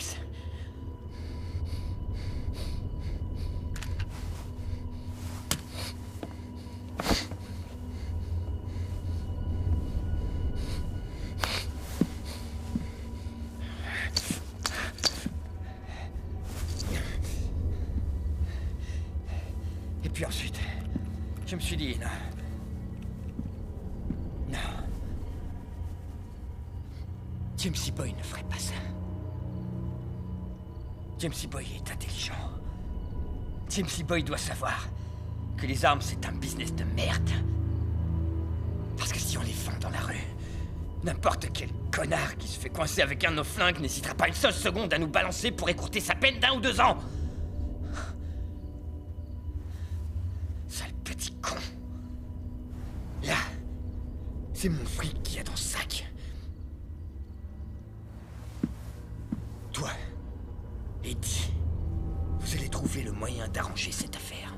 Et puis ensuite, je me suis dit, non. Jamesy Boy ne ferait pas ça. Jamesy Boy est intelligent. Jamesy Boy doit savoir que les armes, c'est un business de merde. Parce que si on les vend dans la rue, n'importe quel connard qui se fait coincer avec un de nos flingues n'hésitera pas une seule seconde à nous balancer pour écourter sa peine d'1 ou 2 ans. Sale petit con. Là, c'est mon fric qui est dans ce sac. Toi, Eddie, vous allez trouver le moyen d'arranger cette affaire.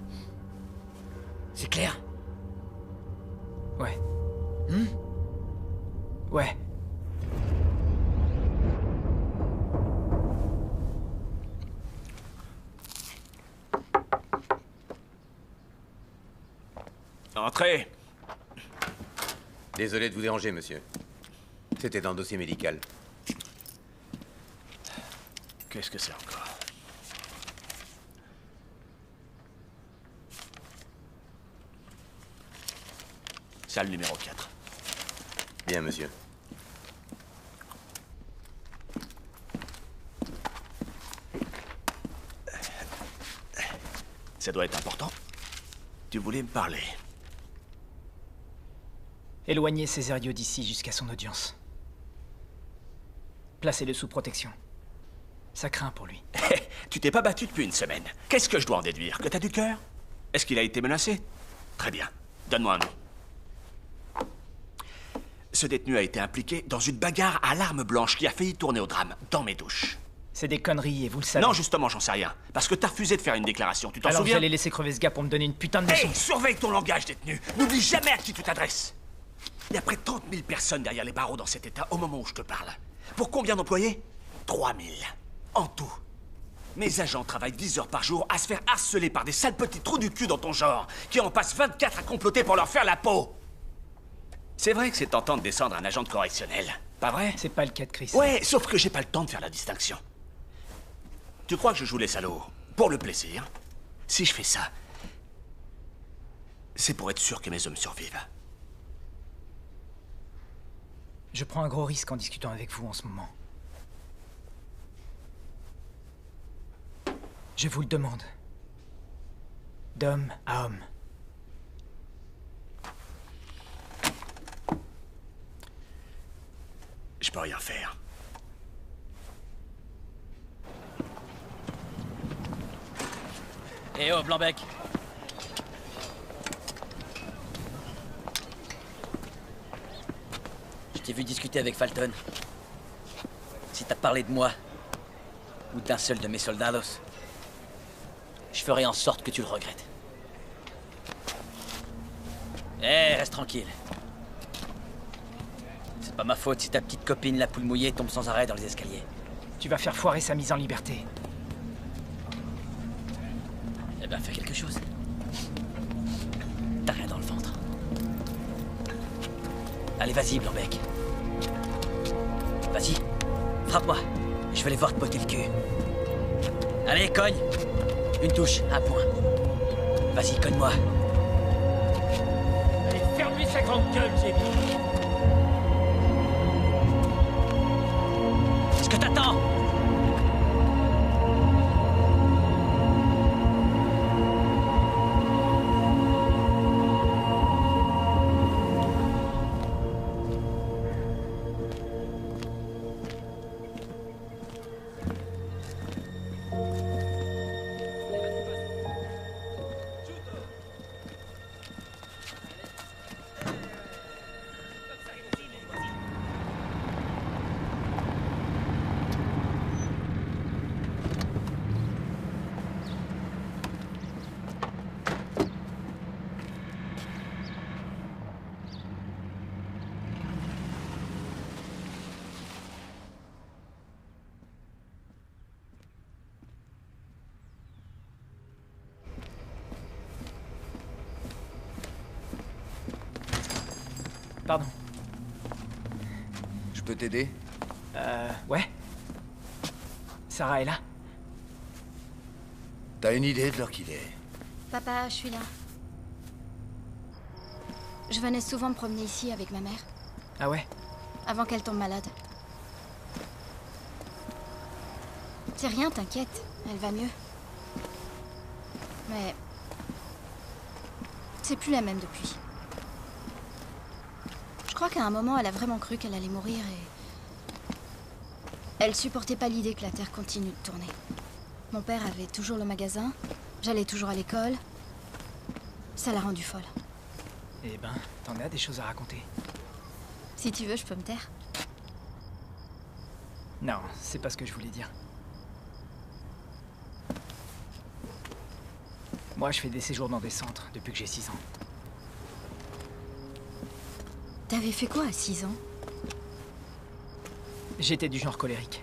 C'est clair? Ouais. Ouais. Entrez. Désolé de vous déranger, monsieur. C'était un dossier médical. Qu'est-ce que c'est encore? Salle numéro 4. Bien, monsieur. Ça doit être important. Tu voulais me parler. Éloignez Césario d'ici jusqu'à son audience. Placez-le sous protection. Ça craint pour lui. Tu t'es pas battu depuis une semaine. Qu'est-ce que je dois en déduire? Que t'as du cœur? Est-ce qu'il a été menacé? Très bien. Donne-moi un nom. Ce détenu a été impliqué dans une bagarre à l'arme blanche qui a failli tourner au drame, dans mes douches. C'est des conneries et vous le savez. Non, justement, j'en sais rien. Parce que t'as refusé de faire une déclaration. Tu t'en Alors souviens? vous allez laisser crever ce gars pour me donner une putain de leçon. Hey, surveille ton langage, détenu. N'oublie jamais à qui tu t'adresses. Il y a près de 30 000 personnes derrière les barreaux dans cet état au moment où je te parle. Pour combien d'employés? 3 000. En tout. Mes agents travaillent 10 heures par jour à se faire harceler par des sales petits trous du cul dans ton genre, qui en passent 24 à comploter pour leur faire la peau. C'est vrai que c'est tentant de descendre un agent de correctionnel, pas vrai? C'est pas le cas de Chris. Ouais, sauf que j'ai pas le temps de faire la distinction. Tu crois que je joue les salauds pour le plaisir? Si je fais ça, c'est pour être sûr que mes hommes survivent. Je prends un gros risque en discutant avec vous en ce moment. Je vous le demande. D'homme à homme. Je peux rien faire. Eh oh, Blanc-Bec. Je t'ai vu discuter avec Fulton. Si t'as parlé de moi, ou d'un seul de mes soldados, je ferai en sorte que tu le regrettes. Eh, reste tranquille. C'est pas ma faute si ta petite copine, la poule mouillée, tombe sans arrêt dans les escaliers. Tu vas faire foirer sa mise en liberté. Eh ben, fais quelque chose. T'as rien dans le ventre. Allez, vas-y, Blanc-Bec. Vas-y, frappe-moi. Je vais aller voir te botter le cul. Allez, cogne. Une touche, un point. Vas-y, cogne-moi. Allez, ferme-lui sa grande gueule, Jamie. Est-ce que t'attends? Pardon. Je peux t'aider? Ouais. Sarah est là? T'as une idée de l'heure qu'il est? Papa, je suis là. Je venais souvent me promener ici avec ma mère, Ah ouais? avant qu'elle tombe malade. C'est rien, t'inquiète, elle va mieux. Mais... c'est plus la même depuis. Je crois qu'à un moment, elle a vraiment cru qu'elle allait mourir et... elle supportait pas l'idée que la Terre continue de tourner. Mon père avait toujours le magasin, j'allais toujours à l'école. Ça l'a rendue folle. Eh ben, t'en as des choses à raconter. Si tu veux, je peux me taire. Non, c'est pas ce que je voulais dire. Moi, je fais des séjours dans des centres depuis que j'ai 6 ans. T'avais fait quoi à 6 ans? J'étais du genre colérique.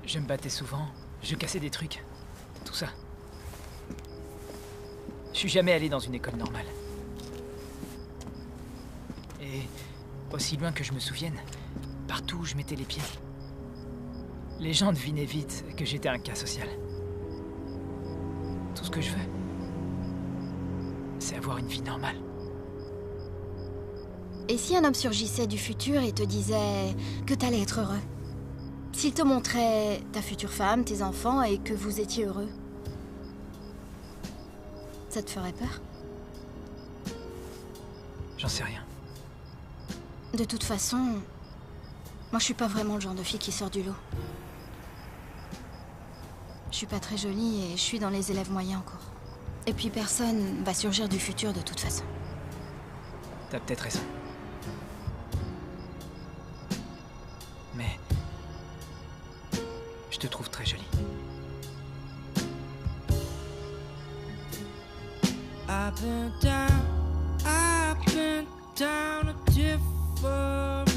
Je me battais souvent, je cassais des trucs. Tout ça. Je suis jamais allé dans une école normale. Et aussi loin que je me souvienne, partout où je mettais les pieds, les gens devinaient vite que j'étais un cas social. Tout ce que je veux, c'est avoir une vie normale. Et si un homme surgissait du futur et te disait que t'allais être heureux? S'il te montrait ta future femme, tes enfants et que vous étiez heureux? Ça te ferait peur? J'en sais rien. De toute façon, moi je suis pas vraiment le genre de fille qui sort du lot. Je suis pas très jolie et je suis dans les élèves moyens encore. Et puis personne va surgir du futur de toute façon. T'as peut-être raison. Mais... je te trouve très jolie. I've been down a different road.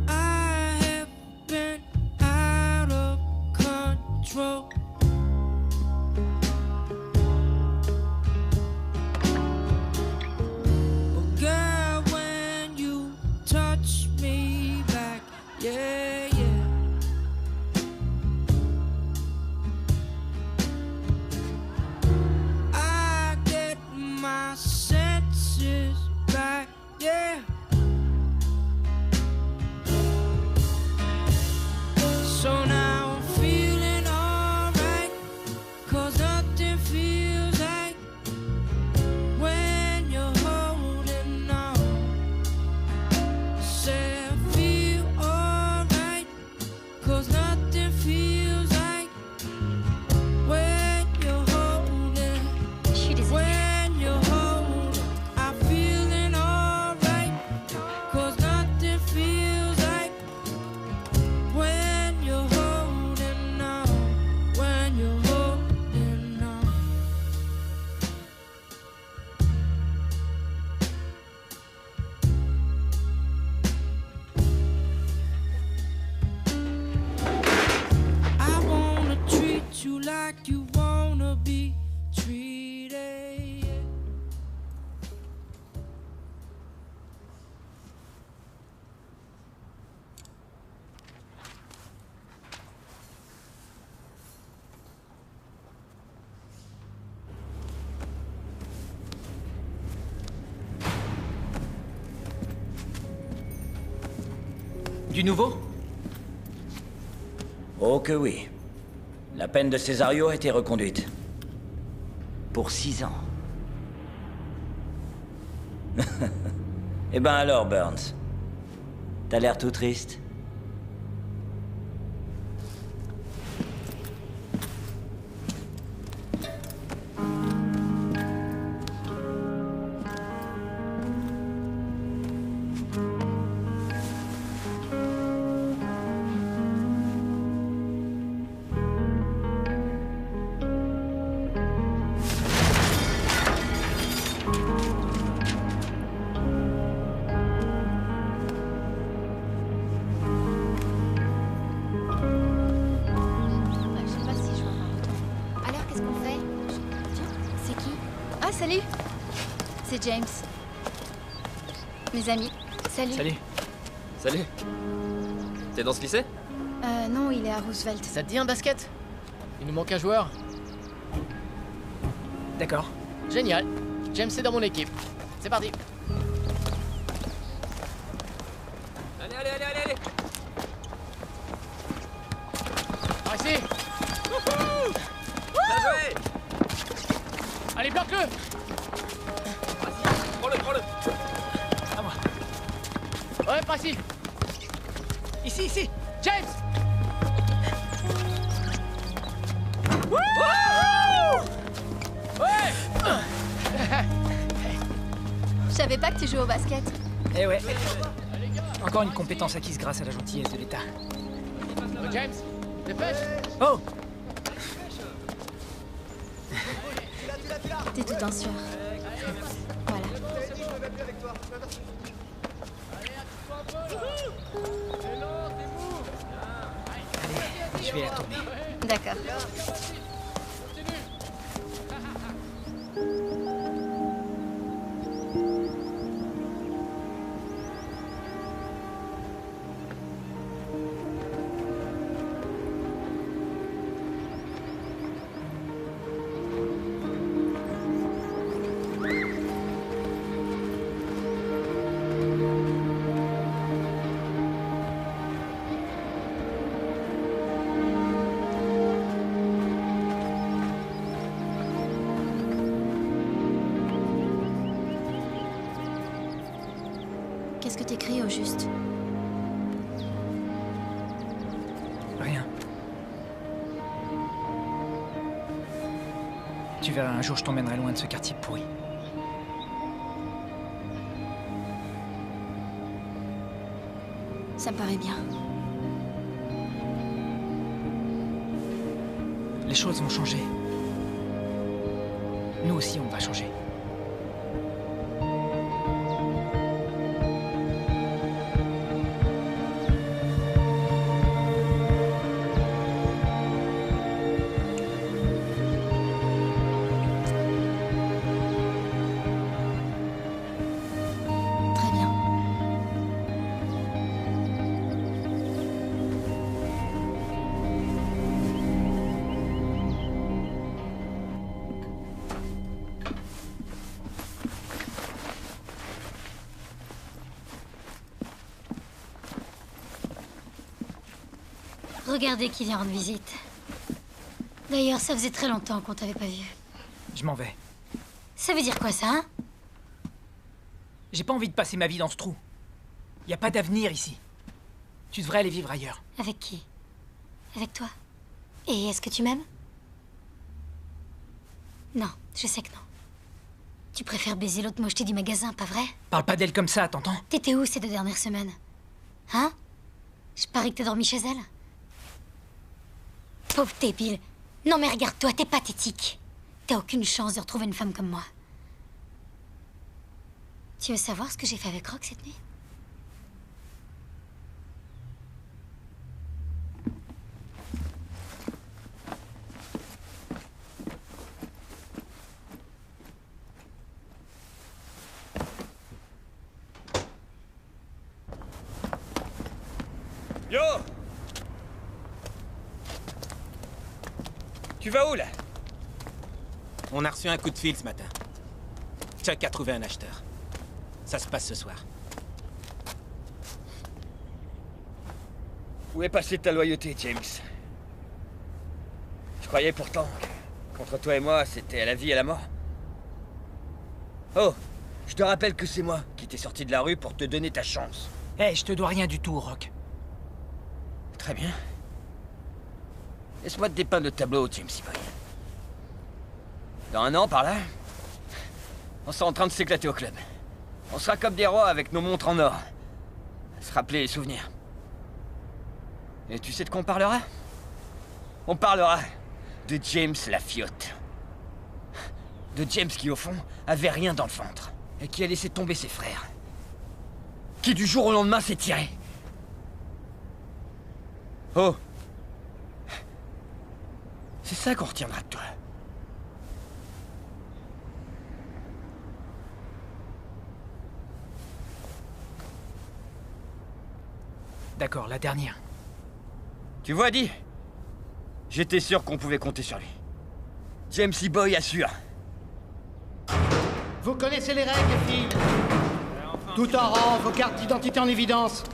I have been out of control. But girl, when you touch me back, yeah, yeah. I get my senses back, yeah. So now I'm feeling alright, 'cause nothing feels like when you're holding on. Say I feel alright, 'cause nothing feels like when you're holding. When you're holding, I'm feeling alright, 'cause nothing feels like when you're holding on, when you're holding on. I wanna treat you like you wanna be treated. Du nouveau? Oh que oui. La peine de Cesario a été reconduite. Pour 6 ans. Eh ben alors, Burns. T'as l'air tout triste. James. Mes amis. Salut. Salut. Salut. T'es dans ce lycée? Non, il est à Roosevelt. Ça te dit un basket? Il nous manque un joueur. D'accord. Génial. James est dans mon équipe. C'est parti. Allez, allez, allez, allez, allez. Par ici. Bien joué. Allez, bloque-le. Prends-le, prends-le. À moi. Ouais, par ici. Ici, ici. James. Je savais pas que tu jouais au basket. Eh ouais. Encore une compétence acquise grâce à la gentillesse de l'État. James, dépêche. Oh! T'es tout en sueur. Voilà. Allez, je vais la tourner. D'accord. Qu'est-ce que t'écris au juste? Rien. Tu verras, un jour je t'emmènerai loin de ce quartier pourri. Ça me paraît bien. Les choses vont changer. Nous aussi, on va changer. Très bien. Regardez qui vient rendre visite. D'ailleurs, ça faisait très longtemps qu'on t'avait pas vu. Je m'en vais. Ça veut dire quoi, ça, hein? J'ai pas envie de passer ma vie dans ce trou. Y a pas d'avenir ici. Tu devrais aller vivre ailleurs. Avec qui? Avec toi? Et est-ce que tu m'aimes? Non, je sais que non. Tu préfères baiser l'autre mocheté du magasin, pas vrai? Parle pas d'elle comme ça, t'entends? T'étais où ces 2 dernières semaines? Hein? Je parie que t'as dormi chez elle? Pauvre débile. Non mais regarde-toi, t'es pathétique. T'as aucune chance de retrouver une femme comme moi. Tu veux savoir ce que j'ai fait avec Rock cette nuit? Yo! Tu vas où, là? On a reçu un coup de fil ce matin. Chuck a trouvé un acheteur. Ça se passe ce soir. Où est passée ta loyauté, James? Je croyais pourtant que, contre toi et moi, c'était à la vie et à la mort. Oh, je te rappelle que c'est moi qui t'ai sorti de la rue pour te donner ta chance. Eh, je te dois rien du tout, Rock. Très bien. Laisse-moi te dépeindre le tableau, James Boy. Dans 1 an, par là, on sera en train de s'éclater au club. On sera comme des rois avec nos montres en or. À se rappeler les souvenirs. Et tu sais de quoi on parlera? On parlera de James la fiotte. De James qui, au fond, avait rien dans le ventre. Et qui a laissé tomber ses frères. Qui, du jour au lendemain, s'est tiré. Oh! C'est ça qu'on retiendra de toi. D'accord, la dernière. Tu vois, Di? J'étais sûr qu'on pouvait compter sur lui. James E. Boy assure. Vous connaissez les règles, les filles. Tout en rang, vos cartes d'identité en évidence.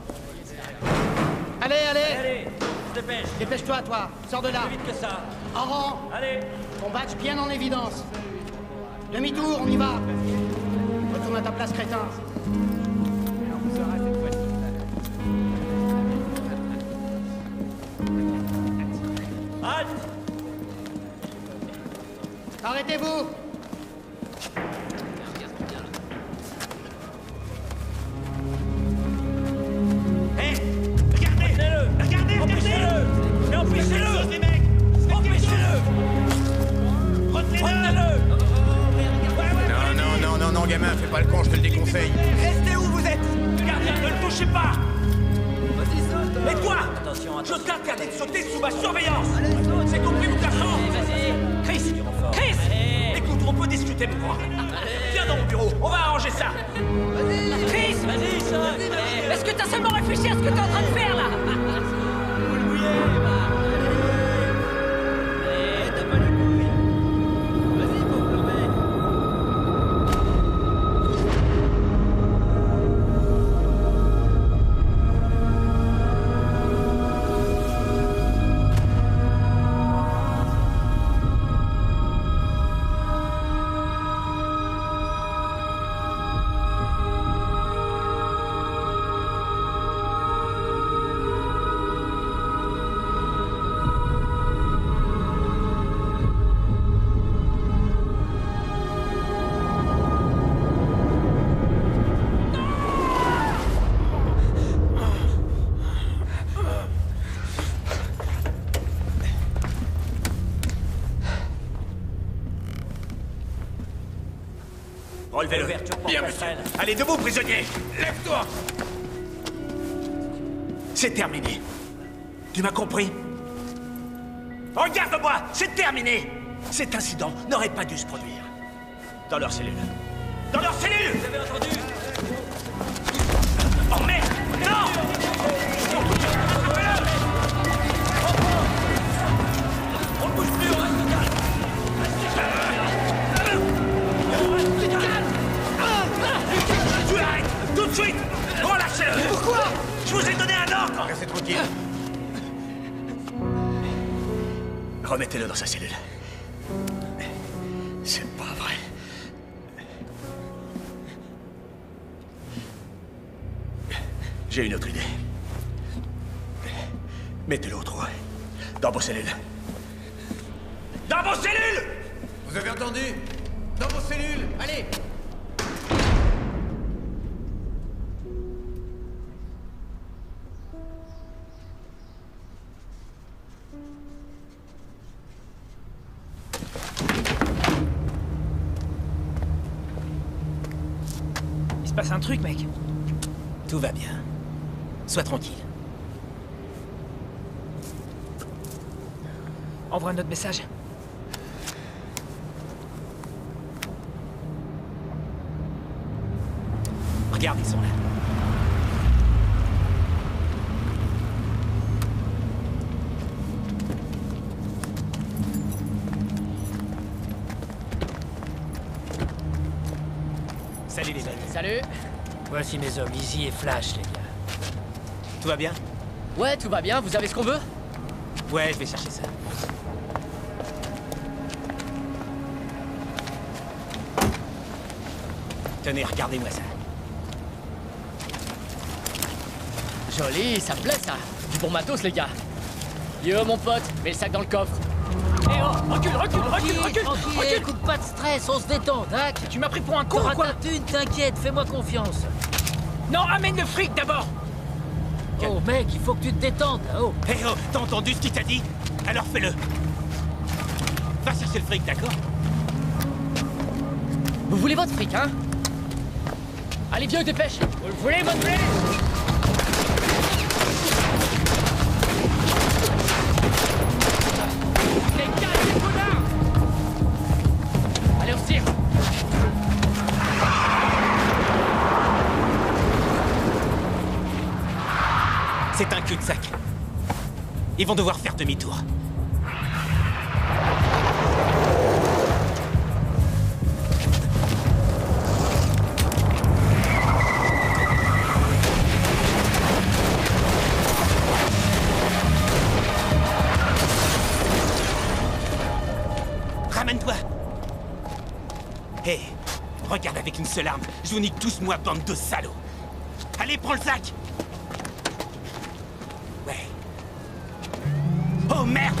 Allez, allez. Allez, dépêche. Dépêche-toi, toi. Sors de là. Plus vite que ça. En rang. Allez. Ton badge bien en évidence. Demi-tour, on y va. Retourne à ta place, crétin. Halte. Arrêtez-vous. Hé, regardez. Regardez. Empêchez-le. Mais empêchez-le. Les mecs. Empêchez-le. Retenez-le. Non, gamin, fais pas le con, je te le déconseille. Restez où vous êtes. Gardien, ne le touchez pas. Et toi, je t'interdis de sauter sous ma surveillance. C'est compris, mon garçon. Vas-y. Chris. Écoute, on peut discuter, mon grand. Viens dans mon bureau, on va arranger ça. Chris. Vas-y, saute. Est-ce que t'as seulement réfléchi à ce que t'es en train de faire, là? Relevez-le. Bien, monsieur. Allez, debout, prisonnier. Lève-toi. C'est terminé. Tu m'as compris? Regarde-moi, c'est terminé. Cet incident n'aurait pas dû se produire. Dans leur cellule. Dans leur cellule. Vous avez entendu? Oh merde! Non! On ne bouge plus, on reste calme. Tu arrêtes tout de suite. Relâchez-le. Pourquoi? Je vous ai donné un ordre. Restez tranquille. Remettez-le dans sa cellule. C'est pas vrai. J'ai une autre idée. Mettez-le au trou. Dans vos cellules. Dans vos cellules! Vous avez entendu? Dans vos cellules, allez! Il se passe un truc, mec. Tout va bien. Sois tranquille. Envoie notre message. Regarde, ils sont là. Salut les amis. Salut. Voici mes hommes, Easy et Flash, les gars. Tout va bien? Ouais, tout va bien, vous avez ce qu'on veut? Ouais, je vais chercher ça. Tenez, regardez-moi ça. Joli, ça me plaît ça. Du bon matos, les gars. Yo, mon pote, mets le sac dans le coffre. Eh oh, recule. Écoute, pas de stress, on se détend, tac. Tu m'as pris pour un con ou T'auras quoi? ta thune, t'inquiète, fais-moi confiance. Non, amène le fric d'abord. Oh mec, il faut que tu te détendes, oh. Hé oh, t'as entendu ce qu'il t'a dit? Alors fais-le. Va chercher le fric, d'accord? Vous voulez votre fric, hein? Allez, vieux, dépêche. Vous le voulez, votre fric? Les gars, les connards! Allez, on se tire. C'est un cul-de-sac. Ils vont devoir faire demi-tour. Ramène-toi. Hé, regarde avec une seule arme. Je vous nique tous, moi, bande de salauds. Allez, prends le sac. Ouais. Oh, merde.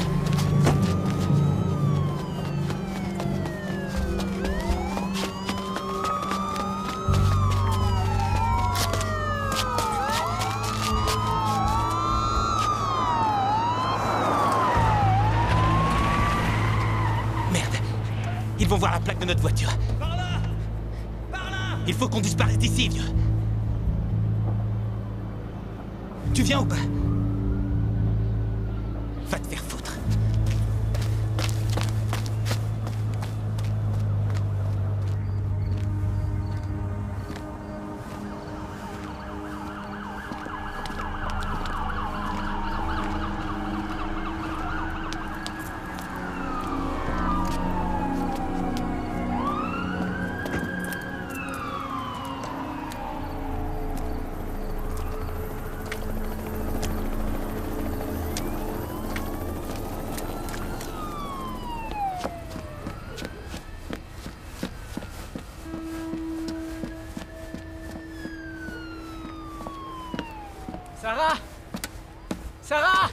Ils vont voir la plaque de notre voiture. Par là! Par là! Il faut qu'on disparaisse d'ici, vieux. Tu viens ou pas? Va te faire foutre. Sarah! Sarah!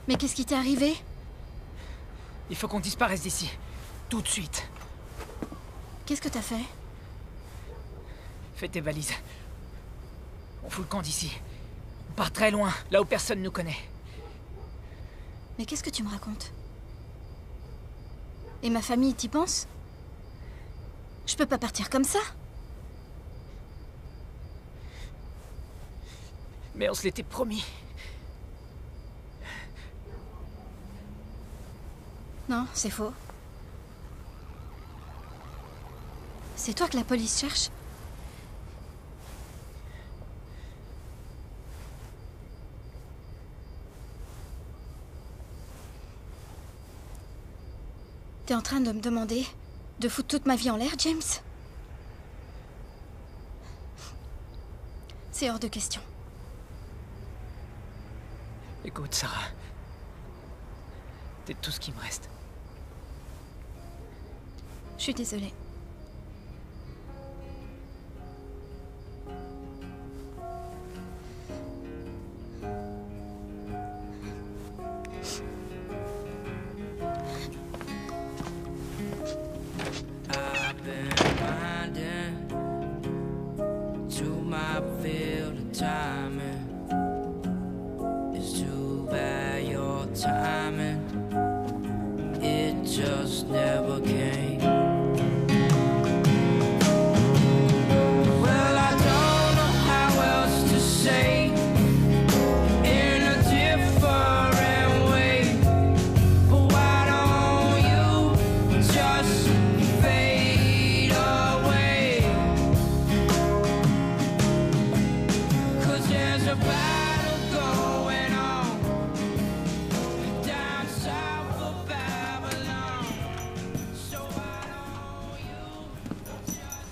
Mais qu'est-ce qui t'est arrivé? Il faut qu'on disparaisse d'ici. Tout de suite. Qu'est-ce que t'as fait? Fais tes valises. On fout le camp d'ici. On part très loin, là où personne nous connaît. Mais qu'est-ce que tu me racontes? Et ma famille, t'y penses? Je peux pas partir comme ça. Mais on se l'était promis. Non, c'est faux. C'est toi que la police cherche? T'es en train de me demander de foutre toute ma vie en l'air, James? C'est hors de question. Écoute, Sarah. T'es tout ce qui me reste. Je suis désolée. I've been grinding to my field of timing. It's too bad your timing, it just never came. Well, I don't know how else to say in a different way, but why don't you just fade away? 'Cause there's a battle going on down south of Babylon. So why don't you just...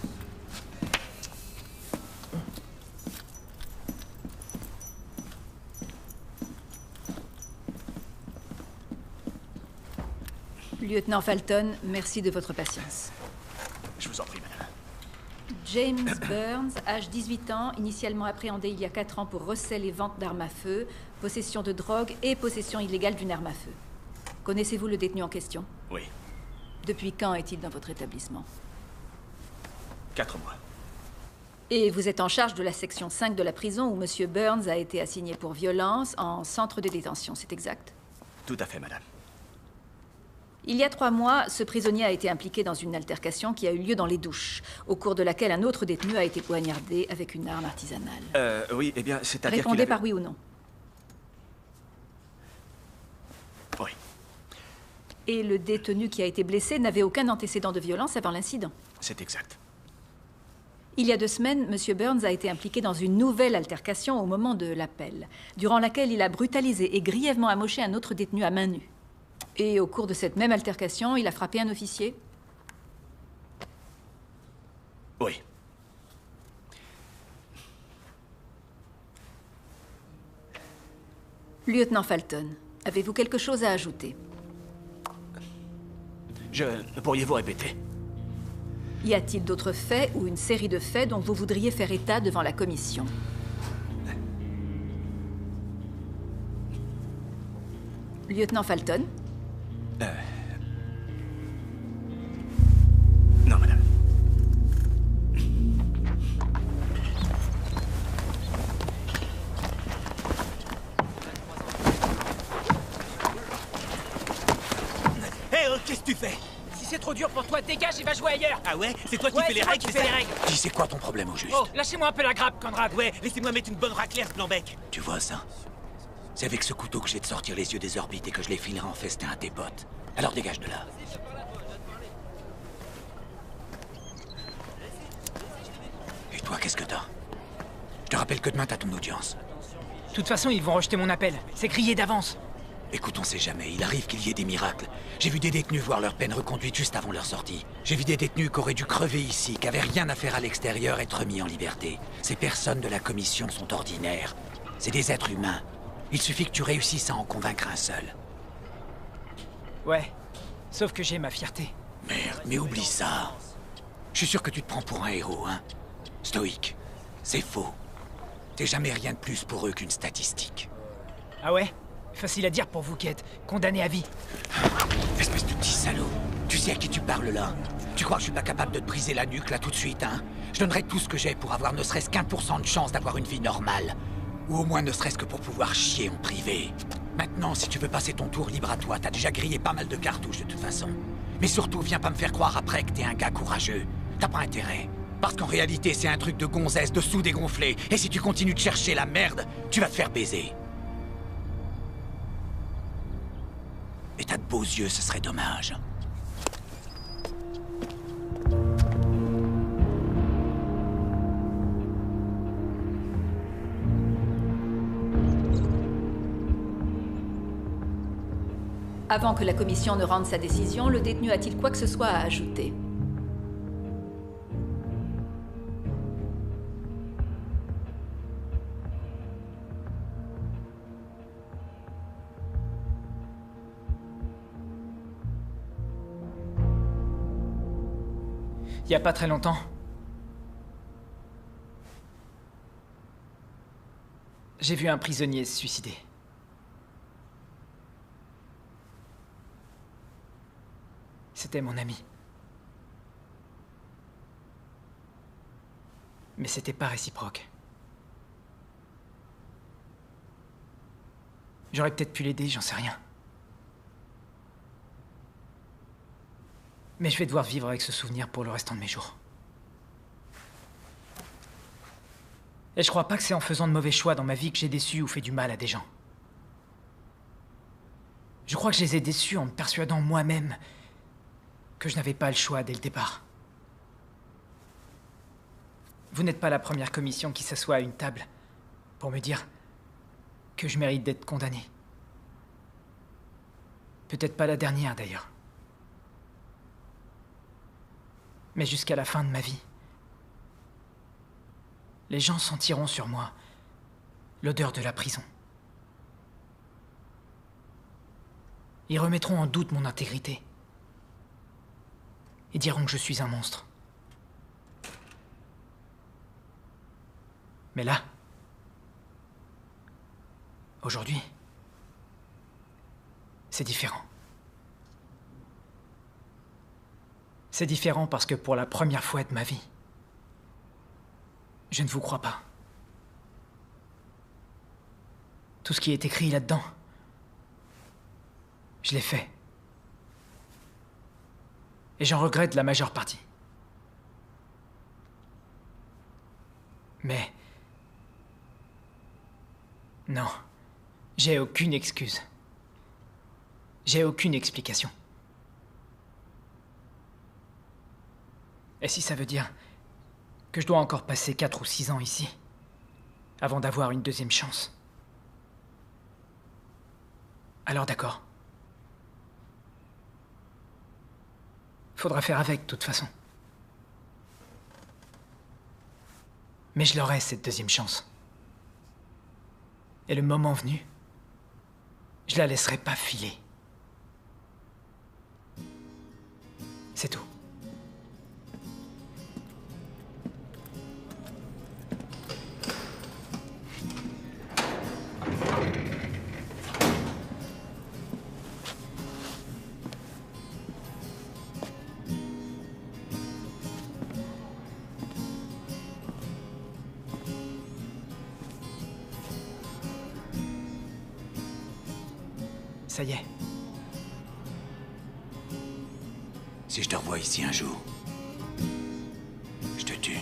Lieutenant Falton, merci de votre patience. Je vous en prie, madame. James Burns, âge 18 ans, initialement appréhendé il y a 4 ans pour recel et vente d'armes à feu, possession de drogue et possession illégale d'une arme à feu. Connaissez-vous le détenu en question? Oui, Depuis quand est-il dans votre établissement? 4 mois. Et vous êtes en charge de la section 5 de la prison où Monsieur Burns a été assigné pour violence en centre de détention, c'est exact? Tout à fait, madame. Il y a 3 mois, ce prisonnier a été impliqué dans une altercation qui a eu lieu dans les douches, au cours de laquelle un autre détenu a été poignardé avec une arme artisanale. Oui, eh bien, c'est-à-dire qu'il Répondez avait... par oui ou non. Oui. Et le détenu qui a été blessé n'avait aucun antécédent de violence avant l'incident. C'est exact. Il y a 2 semaines, M. Burns a été impliqué dans une nouvelle altercation au moment de l'appel, durant laquelle il a brutalisé et grièvement amoché un autre détenu à main nue. Et au cours de cette même altercation, il a frappé un officier. Oui. Lieutenant Falton, avez-vous quelque chose à ajouter? Pourriez-vous répéter? Y a-t-il d'autres faits ou une série de faits dont vous voudriez faire état devant la commission? Lieutenant Falton? Non, madame. Qu'est-ce que tu fais? Si c'est trop dur pour toi, dégage et va jouer ailleurs. Ah ouais? C'est toi qui Ouais, fais les c'est moi règles, qui c'est fais ça? les règles. Dis, c'est quoi ton problème au juste? Oh, lâchez-moi un peu la grappe, Conrad. Ouais, laissez-moi mettre une bonne raclée à ce blanc-bec. Tu vois ça? C'est avec ce couteau que je vais te sortir les yeux des orbites et que je les filerai en festin à tes potes. Alors dégage de là. Et toi, qu'est-ce que t'as? Je te rappelle que demain, t'as ton audience. De toute façon, ils vont rejeter mon appel. C'est grillé d'avance. Écoute, on sait jamais. Il arrive qu'il y ait des miracles. J'ai vu des détenus voir leur peine reconduite juste avant leur sortie. J'ai vu des détenus qui auraient dû crever ici, qui avaient rien à faire à l'extérieur, être mis en liberté. Ces personnes de la commission sont ordinaires. C'est des êtres humains. Il suffit que tu réussisses à en convaincre un seul. Ouais. Sauf que j'ai ma fierté. Merde, mais oublie ça. Je suis sûr que tu te prends pour un héros, hein. Stoïque. C'est faux. T'es jamais rien de plus pour eux qu'une statistique. Ah ouais? Facile à dire pour vous qui êtes condamné à vie. Espèce de petit salaud. Tu sais à qui tu parles là? Tu crois que je suis pas capable de te briser la nuque là tout de suite, hein? Je donnerais tout ce que j'ai pour avoir ne serait-ce qu'1% de chance d'avoir une vie normale. Ou au moins ne serait-ce que pour pouvoir chier en privé. Maintenant, si tu veux passer ton tour, libre à toi. T'as déjà grillé pas mal de cartouches de toute façon. Mais surtout, viens pas me faire croire après que t'es un gars courageux. T'as pas intérêt. Parce qu'en réalité, c'est un truc de gonzesse, de sous-dégonflé. Et si tu continues de chercher la merde, tu vas te faire baiser. Et t'as de beaux yeux, ce serait dommage. Avant que la commission ne rende sa décision, le détenu a-t-il quoi que ce soit à ajouter? Il y a pas très longtemps. J'ai vu un prisonnier se suicider. C'était mon ami. Mais c'était pas réciproque. J'aurais peut-être pu l'aider, j'en sais rien. Mais je vais devoir vivre avec ce souvenir pour le restant de mes jours. Et je crois pas que c'est en faisant de mauvais choix dans ma vie que j'ai déçu ou fait du mal à des gens. Je crois que je les ai déçus en me persuadant moi-même que je n'avais pas le choix dès le départ. Vous n'êtes pas la première commission qui s'assoit à une table pour me dire que je mérite d'être condamné. Peut-être pas la dernière d'ailleurs. Mais jusqu'à la fin de ma vie, les gens sentiront sur moi l'odeur de la prison. Ils remettront en doute mon intégrité et diront que je suis un monstre. Mais là, aujourd'hui, c'est différent. C'est différent parce que pour la première fois de ma vie, je ne vous crois pas. Tout ce qui est écrit là-dedans, je l'ai fait. Et j'en regrette la majeure partie. Mais... non, j'ai aucune excuse. J'ai aucune explication. Et si ça veut dire que je dois encore passer 4 ou 6 ans ici, avant d'avoir une deuxième chance? Alors d'accord. Faudra faire avec, de toute façon. Mais je l'aurai, cette deuxième chance. Et le moment venu, je la laisserai pas filer. C'est tout. Ça y est. Si je te revois ici un jour, je te tue.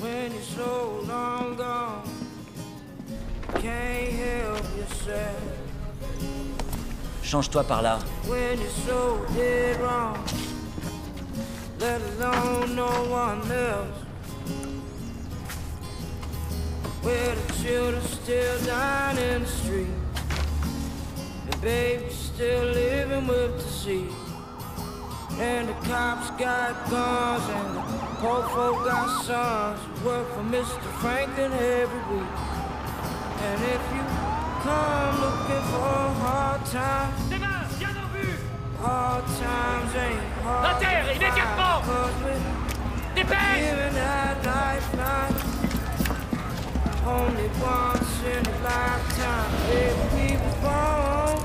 When you're so long gone, can't help yourself. Change-toi par là. When you're so dead wrong, let alone no one else. Where the children still dying in the street, and babies still living with disease. And the cops got guns, and the poor folk got sons who work for Mr. Franklin every week. And if you come looking for hard times, hard times ain't hard. La terre, immédiatement! Dépêche! Giving that lifeline only once in a lifetime. Baby, we were born.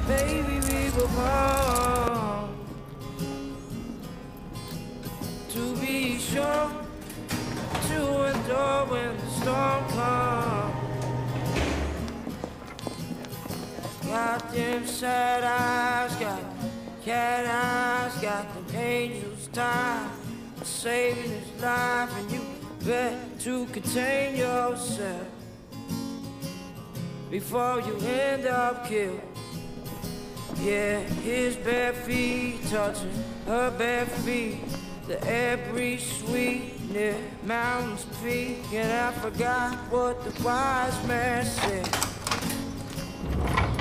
Baby, we were born to be sure to endure when the storm comes. Got them sad eyes, got cat eyes, got them angels tied, saving his life, and you got to contain yourself before you end up killed. Yeah, his bare feet touching her bare feet. The air breeze sweet near mountains peak. And I forgot what the wise man said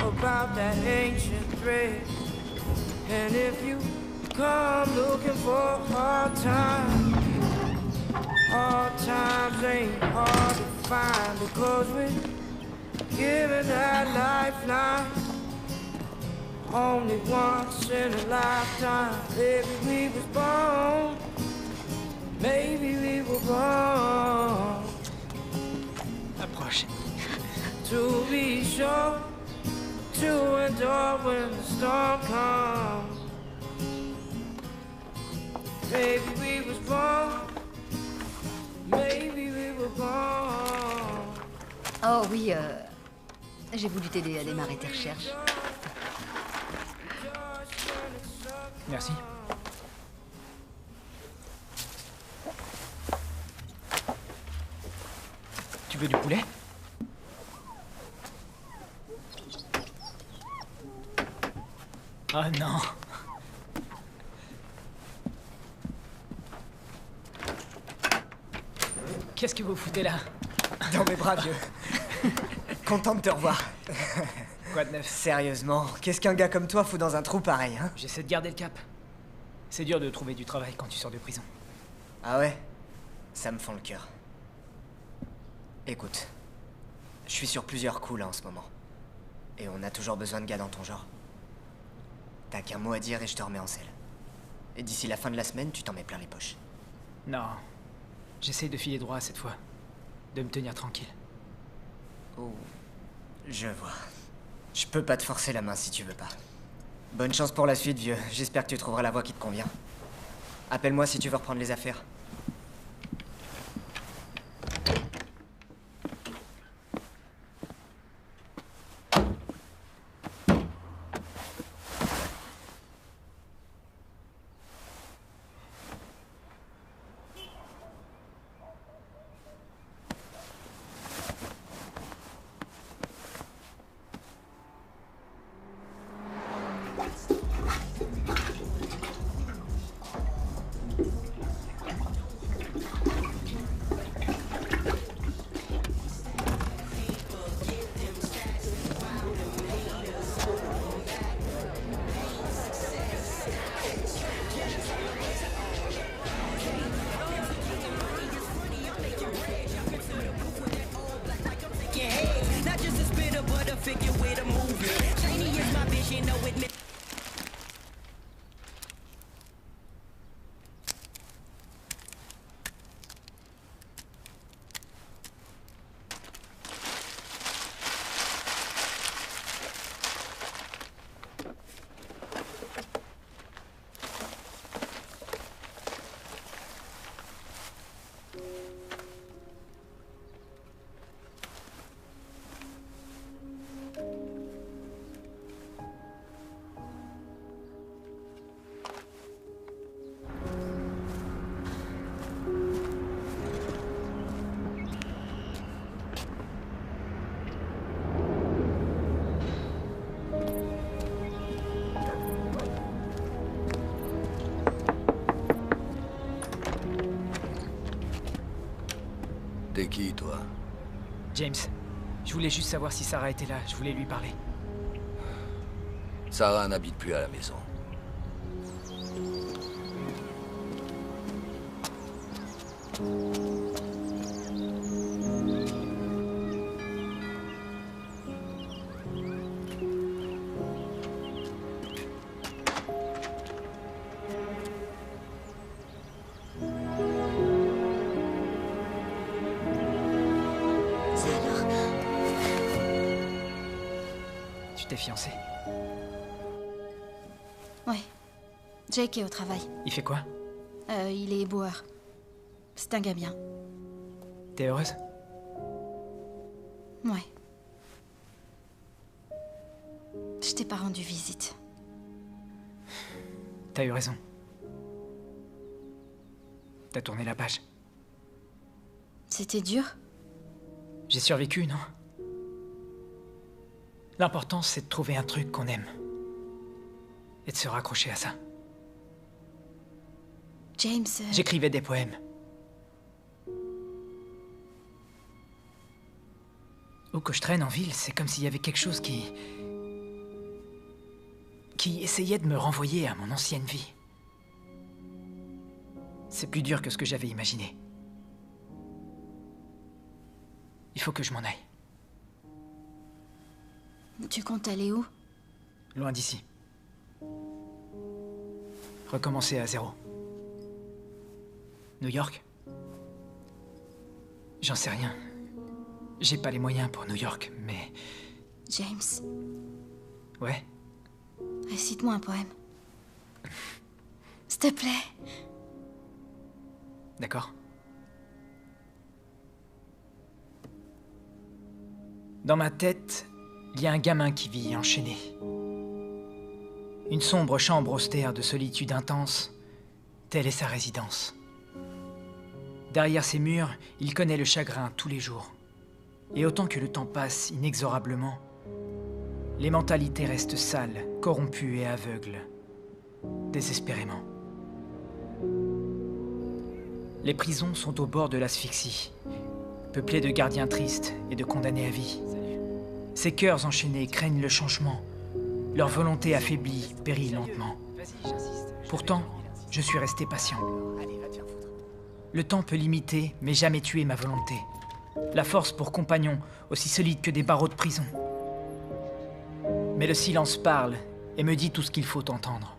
about that ancient thread. And if you come looking for hard times, hard times ain't hard to find, because we're given that lifeline only once in a lifetime. Maybe we was born, maybe we were born. Approche. To be sure to endure when the storm comes. Maybe we was born, maybe we were born. Oh oui, j'ai voulu t'aider à démarrer tes recherches. Merci. Tu veux du poulet? Oh non. Qu'est-ce que vous foutez là? Dans mes bras, vieux. Content de te revoir. Quoi de neuf? Sérieusement, qu'est-ce qu'un gars comme toi fout dans un trou pareil, hein? J'essaie de garder le cap. C'est dur de trouver du travail quand tu sors de prison. Ah ouais? Ça me fend le cœur. Écoute, je suis sur plusieurs coups là en ce moment. Et on a toujours besoin de gars dans ton genre. T'as qu'un mot à dire et je te remets en selle. Et d'ici la fin de la semaine, tu t'en mets plein les poches. Non. J'essaie de filer droit cette fois. De me tenir tranquille. Oh, je vois. Je peux pas te forcer la main si tu veux pas. Bonne chance pour la suite, vieux. J'espère que tu trouveras la voie qui te convient. Appelle-moi si tu veux reprendre les affaires. toi? James, je voulais juste savoir si Sarah était là. Je voulais lui parler. Sarah n'habite plus à la maison. Tu t'es fiancé? Ouais. Jake est au travail. Il fait quoi? Il est éboueur. C'est un gars bien. T'es heureuse? Ouais. Je t'ai pas rendu visite. T'as eu raison. T'as tourné la page. C'était dur? J'ai survécu, non? L'important, c'est de trouver un truc qu'on aime. Et de se raccrocher à ça. James... J'écrivais des poèmes. Où que je traîne en ville, c'est comme s'il y avait quelque chose qui essayait de me renvoyer à mon ancienne vie. C'est plus dur que ce que j'avais imaginé. Il faut que je m'en aille. Tu comptes aller où? Loin d'ici. Recommencer à zéro. New York? J'en sais rien. J'ai pas les moyens pour New York, mais... James, Ouais? récite-moi un poème. S'il te plaît. D'accord. Dans ma tête, il y a un gamin qui vit enchaîné. Une sombre chambre austère de solitude intense, telle est sa résidence. Derrière ces murs, il connaît le chagrin tous les jours. Et autant que le temps passe inexorablement, les mentalités restent sales, corrompues et aveugles, désespérément. Les prisons sont au bord de l'asphyxie, peuplées de gardiens tristes et de condamnés à vie. Ces cœurs enchaînés craignent le changement. Leur volonté affaiblie périt lentement. Pourtant, je suis resté patient. Le temps peut limiter, mais jamais tuer ma volonté. La force pour compagnon, aussi solide que des barreaux de prison. Mais le silence parle et me dit tout ce qu'il faut entendre.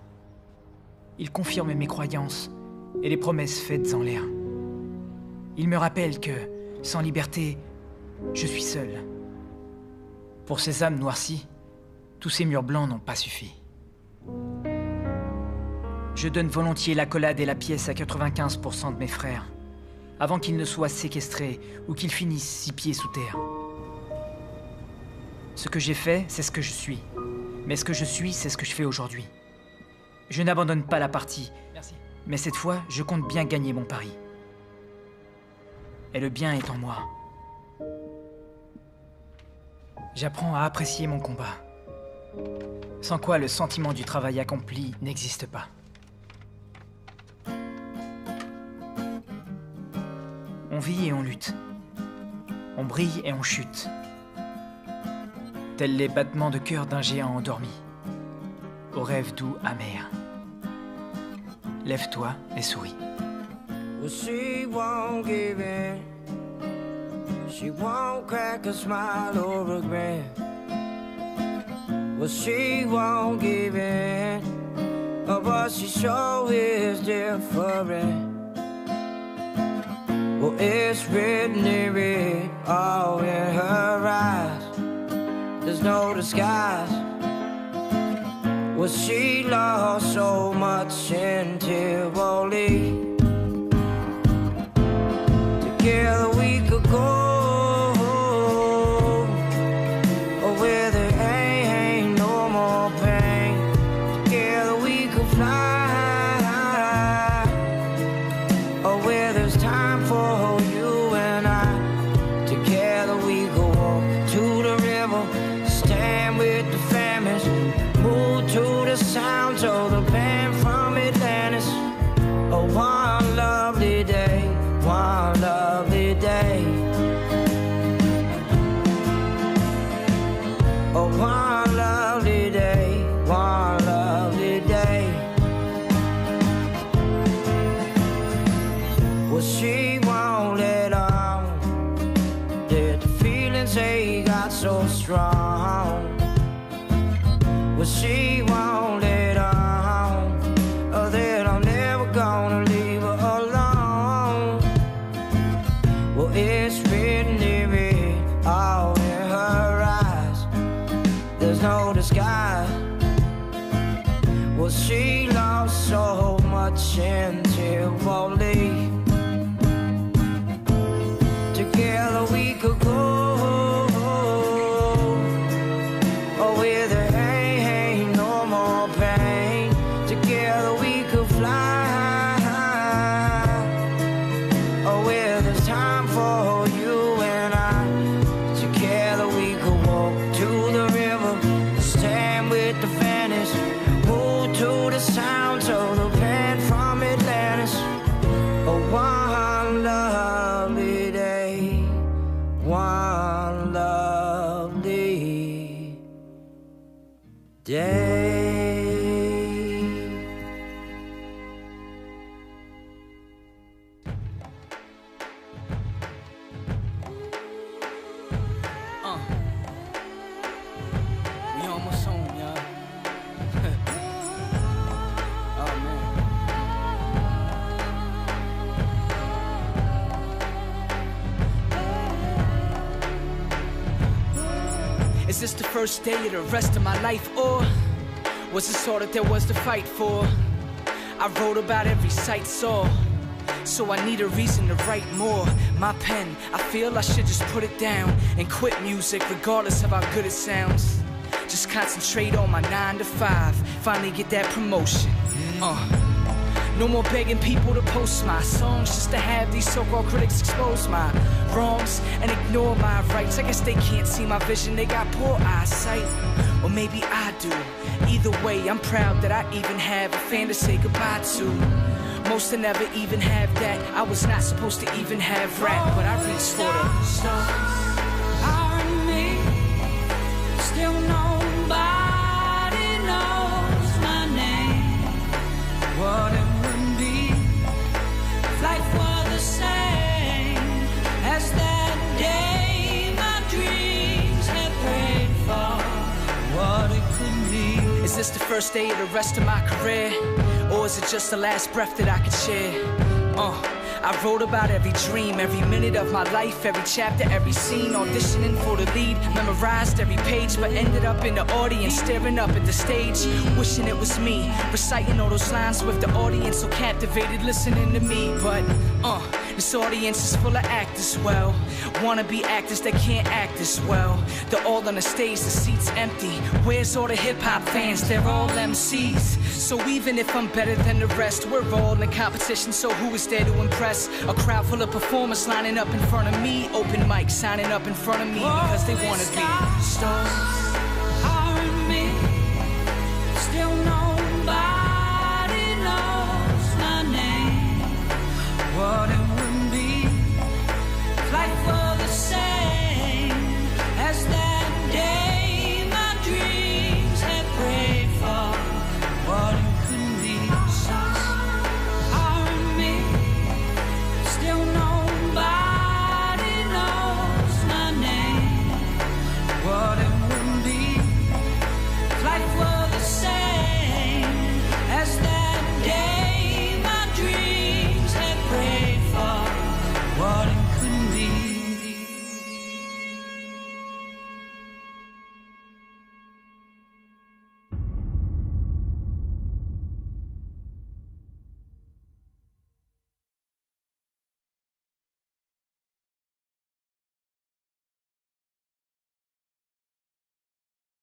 Il confirme mes croyances et les promesses faites en l'air. Il me rappelle que, sans liberté, je suis seul. Pour ces âmes noircies, tous ces murs blancs n'ont pas suffi. Je donne volontiers l'accolade et la pièce à 95% de mes frères, avant qu'ils ne soient séquestrés ou qu'ils finissent 6 pieds sous terre. Ce que j'ai fait, c'est ce que je suis. Mais ce que je suis, c'est ce que je fais aujourd'hui. Je n'abandonne pas la partie, mais cette fois, je compte bien gagner mon pari. Et le bien est en moi. J'apprends à apprécier mon combat. Sans quoi le sentiment du travail accompli n'existe pas. On vit et on lutte. On brille et on chute. Tels les battements de cœur d'un géant endormi. Au rêve doux amer. Lève-toi et souris. Well, she won't give in. She won't crack a smile or a grin. Well, she won't give in. Oh, but she sure is different. Well, it's written in red, all in her eyes. There's no disguise. Well, she lost so much in Tivoli. Together we could go. Where there ain't no more pain. Together we could fly. Oh, where there's time for you and I. Together we go walk to the river, stand with the families, move to the sounds of the band from Atlantis. Oh, so strong. Well, she won't let on that I'm never gonna leave her alone. Well, it's written all in her eyes. There's no disguise. Well, she lost so much intuitively. Together we could go, oh, where there ain't no more pain. Together we could fly, oh, where there's time for you and I. Together we could walk to the river, stand with the vanish, move to the sounds of the band from Atlantis. Oh, one lovely day, one lovely day. We almost home, y'all. Oh, man. Is this the first day of the rest of my life, or was this all that there was to fight for? I wrote about every sight saw, so I need a reason to write more. My pen, I feel I should just put it down and quit music regardless of how good it sounds. Just concentrate on my 9 to 5, finally get that promotion. No more begging people to post my songs just to have these so-called critics expose my wrongs and ignore my rights. I guess they can't see my vision, they got poor eyesight. Or maybe I do. Either way, I'm proud that I even have a fan to say goodbye to. Most will never even have that. I was not supposed to even have rap, but I reached for the stars. Still nobody knows my name. What it would be if life were the same as that day my dreams had prayed for. What it could be. Is this the first day of the rest of my career? Or is it just the last breath that I could share? I wrote about every dream, every minute of my life, every chapter, every scene, auditioning for the lead, memorized every page, but ended up in the audience, staring up at the stage, wishing it was me, reciting all those lines with the audience so captivated, listening to me. But this audience is full of actors, well, wannabe actors that can't act as well. They're all on the stage, the seat's empty. Where's all the hip-hop fans? They're all MCs. So even if I'm better than the rest, we're all in competition, so who is there to impress? A crowd full of performers lining up in front of me, open mic signing up in front of me because they wanna be stars.